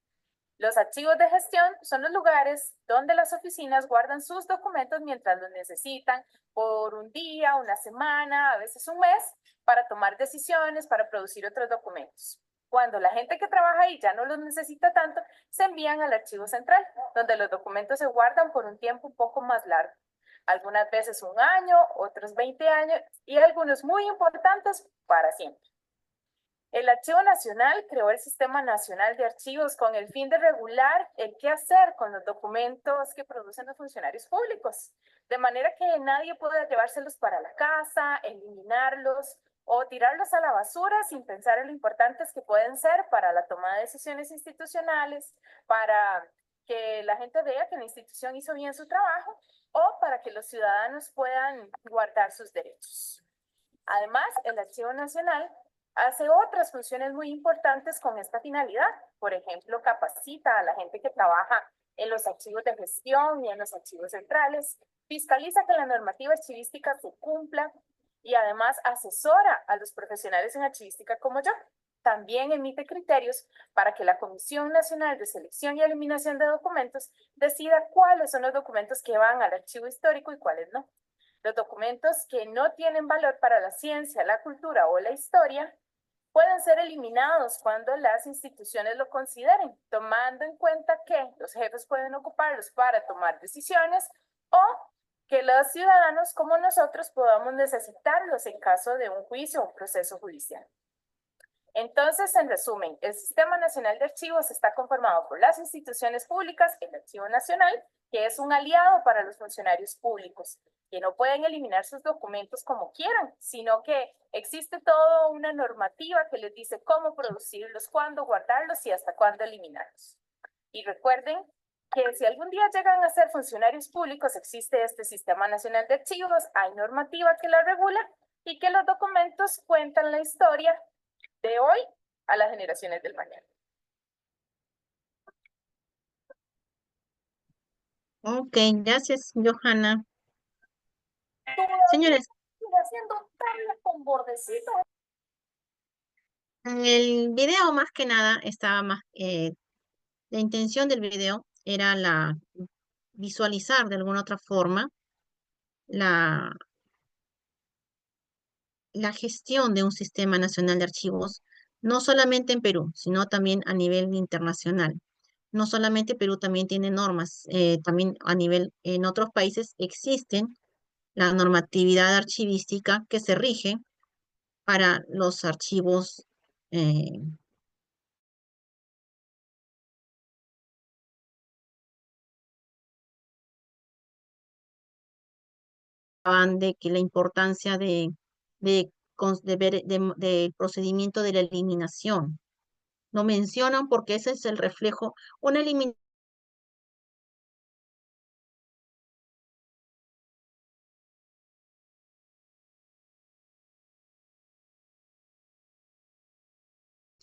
Los archivos de gestión son los lugares donde las oficinas guardan sus documentos mientras los necesitan por un día, una semana, a veces un mes, para tomar decisiones, para producir otros documentos. Cuando la gente que trabaja ahí ya no los necesita tanto, se envían al archivo central, donde los documentos se guardan por un tiempo un poco más largo. Algunas veces un año, otros 20 años y algunos muy importantes para siempre. El Archivo Nacional creó el Sistema Nacional de Archivos con el fin de regular el qué hacer con los documentos que producen los funcionarios públicos, de manera que nadie pueda llevárselos para la casa, eliminarlos o tirarlos a la basura sin pensar en lo importantes que pueden ser para la toma de decisiones institucionales, para que la gente vea que la institución hizo bien su trabajo o para que los ciudadanos puedan guardar sus derechos. Además, el Archivo Nacional hace otras funciones muy importantes con esta finalidad. Por ejemplo, capacita a la gente que trabaja en los archivos de gestión y en los archivos centrales, fiscaliza que la normativa archivística se cumpla y además asesora a los profesionales en archivística como yo. También emite criterios para que la Comisión Nacional de Selección y Eliminación de Documentos decida cuáles son los documentos que van al archivo histórico y cuáles no. Los documentos que no tienen valor para la ciencia, la cultura o la historia pueden ser eliminados cuando las instituciones lo consideren, tomando en cuenta que los jefes pueden ocuparlos para tomar decisiones o que los ciudadanos como nosotros podamos necesitarlos en caso de un juicio o un proceso judicial. Entonces, en resumen, el Sistema Nacional de Archivos está conformado por las instituciones públicas, el Archivo Nacional, que es un aliado para los funcionarios públicos, que no pueden eliminar sus documentos como quieran, sino que existe toda una normativa que les dice cómo producirlos, cuándo guardarlos y hasta cuándo eliminarlos. Y recuerden que si algún día llegan a ser funcionarios públicos, existe este Sistema Nacional de Archivos, hay normativa que la regula y que los documentos cuentan la historia de hoy a las generaciones del mañana. Ok, gracias, Johanna. Señores, Haciendo tablas con bordecito. en el video más que nada estaba más, la intención del video era visualizar de alguna otra forma la, la gestión de un sistema nacional de archivos, no solamente en Perú, sino también a nivel internacional. No solamente Perú también tiene normas, también a nivel, en otros países existen la normatividad archivística que se rige para los archivos de que la importancia del procedimiento de la eliminación. Lo mencionan porque ese es el reflejo, una eliminación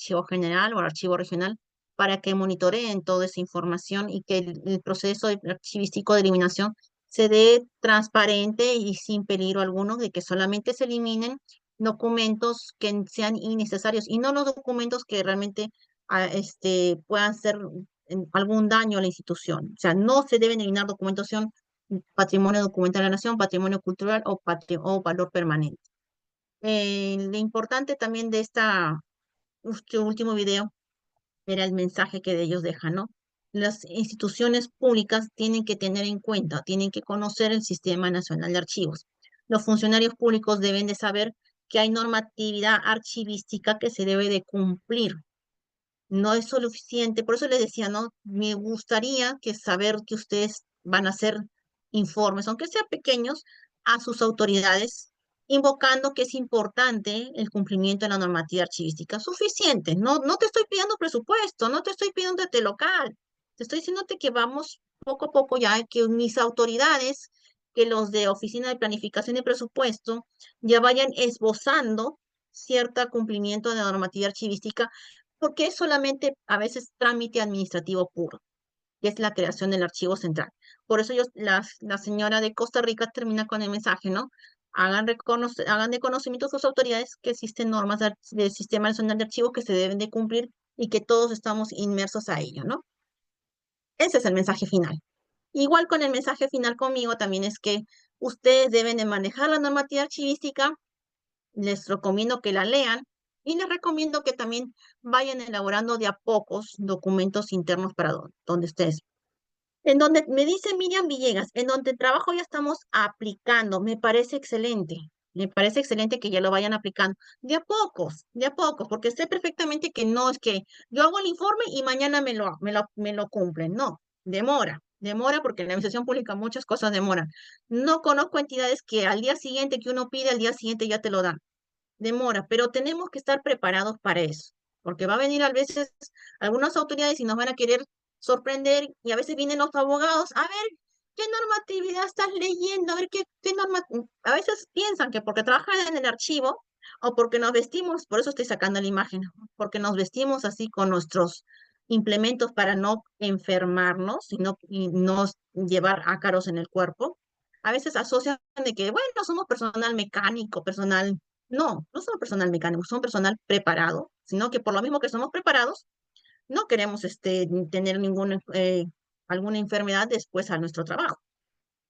archivo general o archivo regional para que monitoreen toda esa información y que el proceso archivístico de eliminación se dé transparente y sin peligro alguno de que solamente se eliminen documentos que sean innecesarios y no los documentos que realmente puedan hacer algún daño a la institución. O sea, no se deben eliminar documentos, son patrimonio documental de la nación, patrimonio cultural o valor permanente. Lo importante también de este último video era el mensaje que de ellos dejan, ¿no? Las instituciones públicas tienen que tener en cuenta, tienen que conocer el Sistema Nacional de Archivos. Los funcionarios públicos deben de saber que hay normatividad archivística que se debe de cumplir. No es suficiente, por eso les decía, ¿no? Me gustaría saber que ustedes van a hacer informes, aunque sean pequeños, a sus autoridades invocando que es importante el cumplimiento de la normativa archivística. Suficiente, no te estoy pidiendo presupuesto, no te estoy pidiendo local, te estoy diciéndote que vamos poco a poco ya, que mis autoridades que los de Oficina de Planificación y Presupuesto ya vayan esbozando cierto cumplimiento de la normativa archivística, porque es solamente a veces trámite administrativo puro, que es la creación del archivo central. Por eso la señora de Costa Rica termina con el mensaje, ¿no? Hagan de conocimiento a sus autoridades que existen normas del Sistema Nacional de Archivos que se deben de cumplir y que todos estamos inmersos a ello, ¿no? Ese es el mensaje final. Igual con el mensaje final conmigo también es que ustedes deben de manejar la normativa archivística. Les recomiendo que la lean y les recomiendo que también vayan elaborando de a pocos documentos internos para donde ustedes. En donde me dice Miriam Villegas, en donde el trabajo ya estamos aplicando, me parece excelente. Me parece excelente que ya lo vayan aplicando. De a pocos, porque sé perfectamente que no es que yo hago el informe y mañana me lo cumplen. No, demora porque en la administración pública muchas cosas demoran. No conozco entidades que al día siguiente que uno pide, al día siguiente ya te lo dan. Demora, pero tenemos que estar preparados para eso, porque va a venir a veces algunas autoridades y nos van a querer sorprender y a veces vienen los abogados, a ver, ¿qué normatividad estás leyendo? A ver, qué norma... A veces piensan que porque trabajan en el archivo o porque nos vestimos, por eso estoy sacando la imagen, porque nos vestimos así con nuestros implementos para no enfermarnos y no llevar ácaros en el cuerpo. A veces asocian de que, bueno, somos personal mecánico, personal no somos personal mecánico, somos personal preparado, sino que por lo mismo que somos preparados, no queremos tener alguna enfermedad después a nuestro trabajo.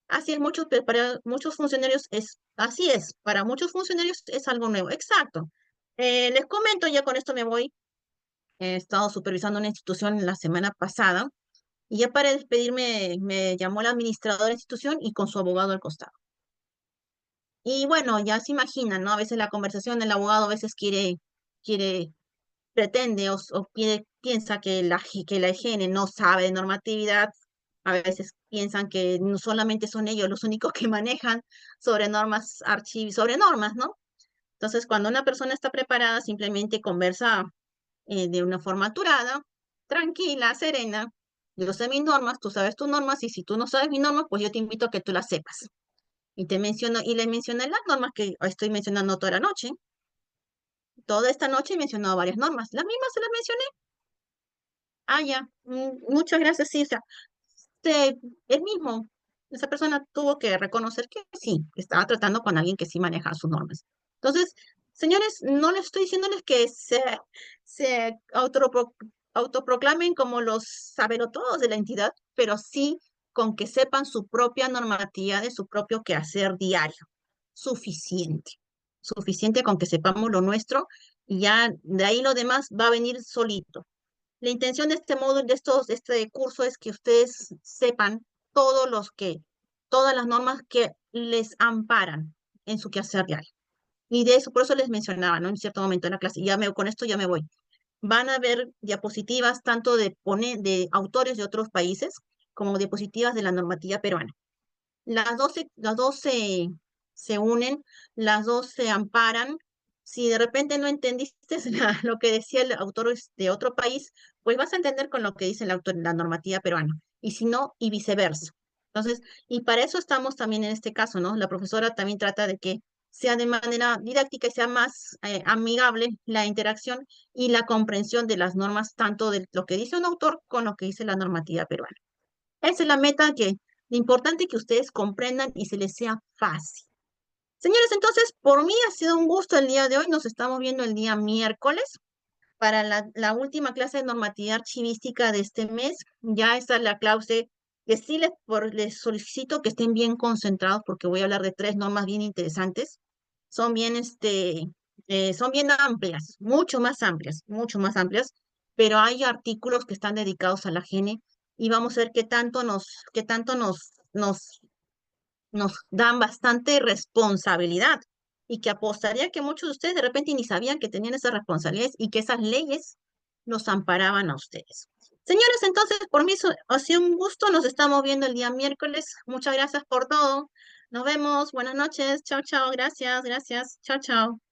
Así es, para muchos funcionarios así es, para muchos funcionarios es algo nuevo, exacto. Les comento, ya con esto me voy, he estado supervisando una institución la semana pasada, y ya para despedirme me llamó la administradora de la institución y con su abogado al costado. Y bueno, ya se imaginan, ¿no? A veces la conversación del abogado a veces quiere, pretende piensa que la higiene no sabe de normatividad. A veces piensan que no solamente son ellos los únicos que manejan sobre normas, sobre normas, ¿no? Entonces, cuando una persona está preparada, simplemente conversa de una forma aturada, tranquila, serena. Yo sé mis normas, tú sabes tus normas, y si tú no sabes mis normas, pues yo te invito a que tú las sepas. Y le mencioné las normas que estoy mencionando toda la noche. Toda esta noche he mencionado varias normas. Las mismas se las mencioné. Ah, ya. Muchas gracias, sí. O sea, este, el mismo. Esa persona tuvo que reconocer que sí, que estaba tratando con alguien que sí maneja sus normas. Entonces, señores, no les estoy diciéndoles que se autoproclamen como los sabelotodos de la entidad, pero sí con que sepan su propia normativa de su propio quehacer diario. Suficiente. Suficiente con que sepamos lo nuestro y ya de ahí lo demás va a venir solito. La intención de este módulo, de este curso es que ustedes sepan todas las normas que les amparan en su quehacer diario. Y de eso, por eso les mencionaba, ¿no? En cierto momento en la clase, con esto ya me voy. Van a ver diapositivas tanto de autores de otros países como diapositivas de la normativa peruana. Las dos se unen, las dos se amparan. Si de repente no entendiste lo que decía el autor de otro país, pues vas a entender con lo que dice la normativa peruana. Y si no, y viceversa. Entonces, y para eso estamos también en este caso, ¿no? La profesora también trata de que sea de manera didáctica y sea más amigable la interacción y la comprensión de las normas, tanto de lo que dice un autor con lo que dice la normativa peruana. Esa es la meta lo importante que ustedes comprendan y se les sea fácil. Señores, entonces, por mí ha sido un gusto el día de hoy. Nos estamos viendo el día miércoles para la última clase de normatividad archivística de este mes. Ya está la clase que sí les solicito que estén bien concentrados porque voy a hablar de 3 normas bien interesantes. Son son bien amplias, mucho más amplias, pero hay artículos que están dedicados a la higiene y vamos a ver qué tanto nos dan bastante responsabilidad y que apostaría que muchos de ustedes de repente ni sabían que tenían esas responsabilidades y que esas leyes los amparaban a ustedes. Señores, entonces, por mí ha sido un gusto. Nos estamos viendo el día miércoles. Muchas gracias por todo. Nos vemos. Buenas noches. Chao, chao. Gracias, gracias. Chao, chao.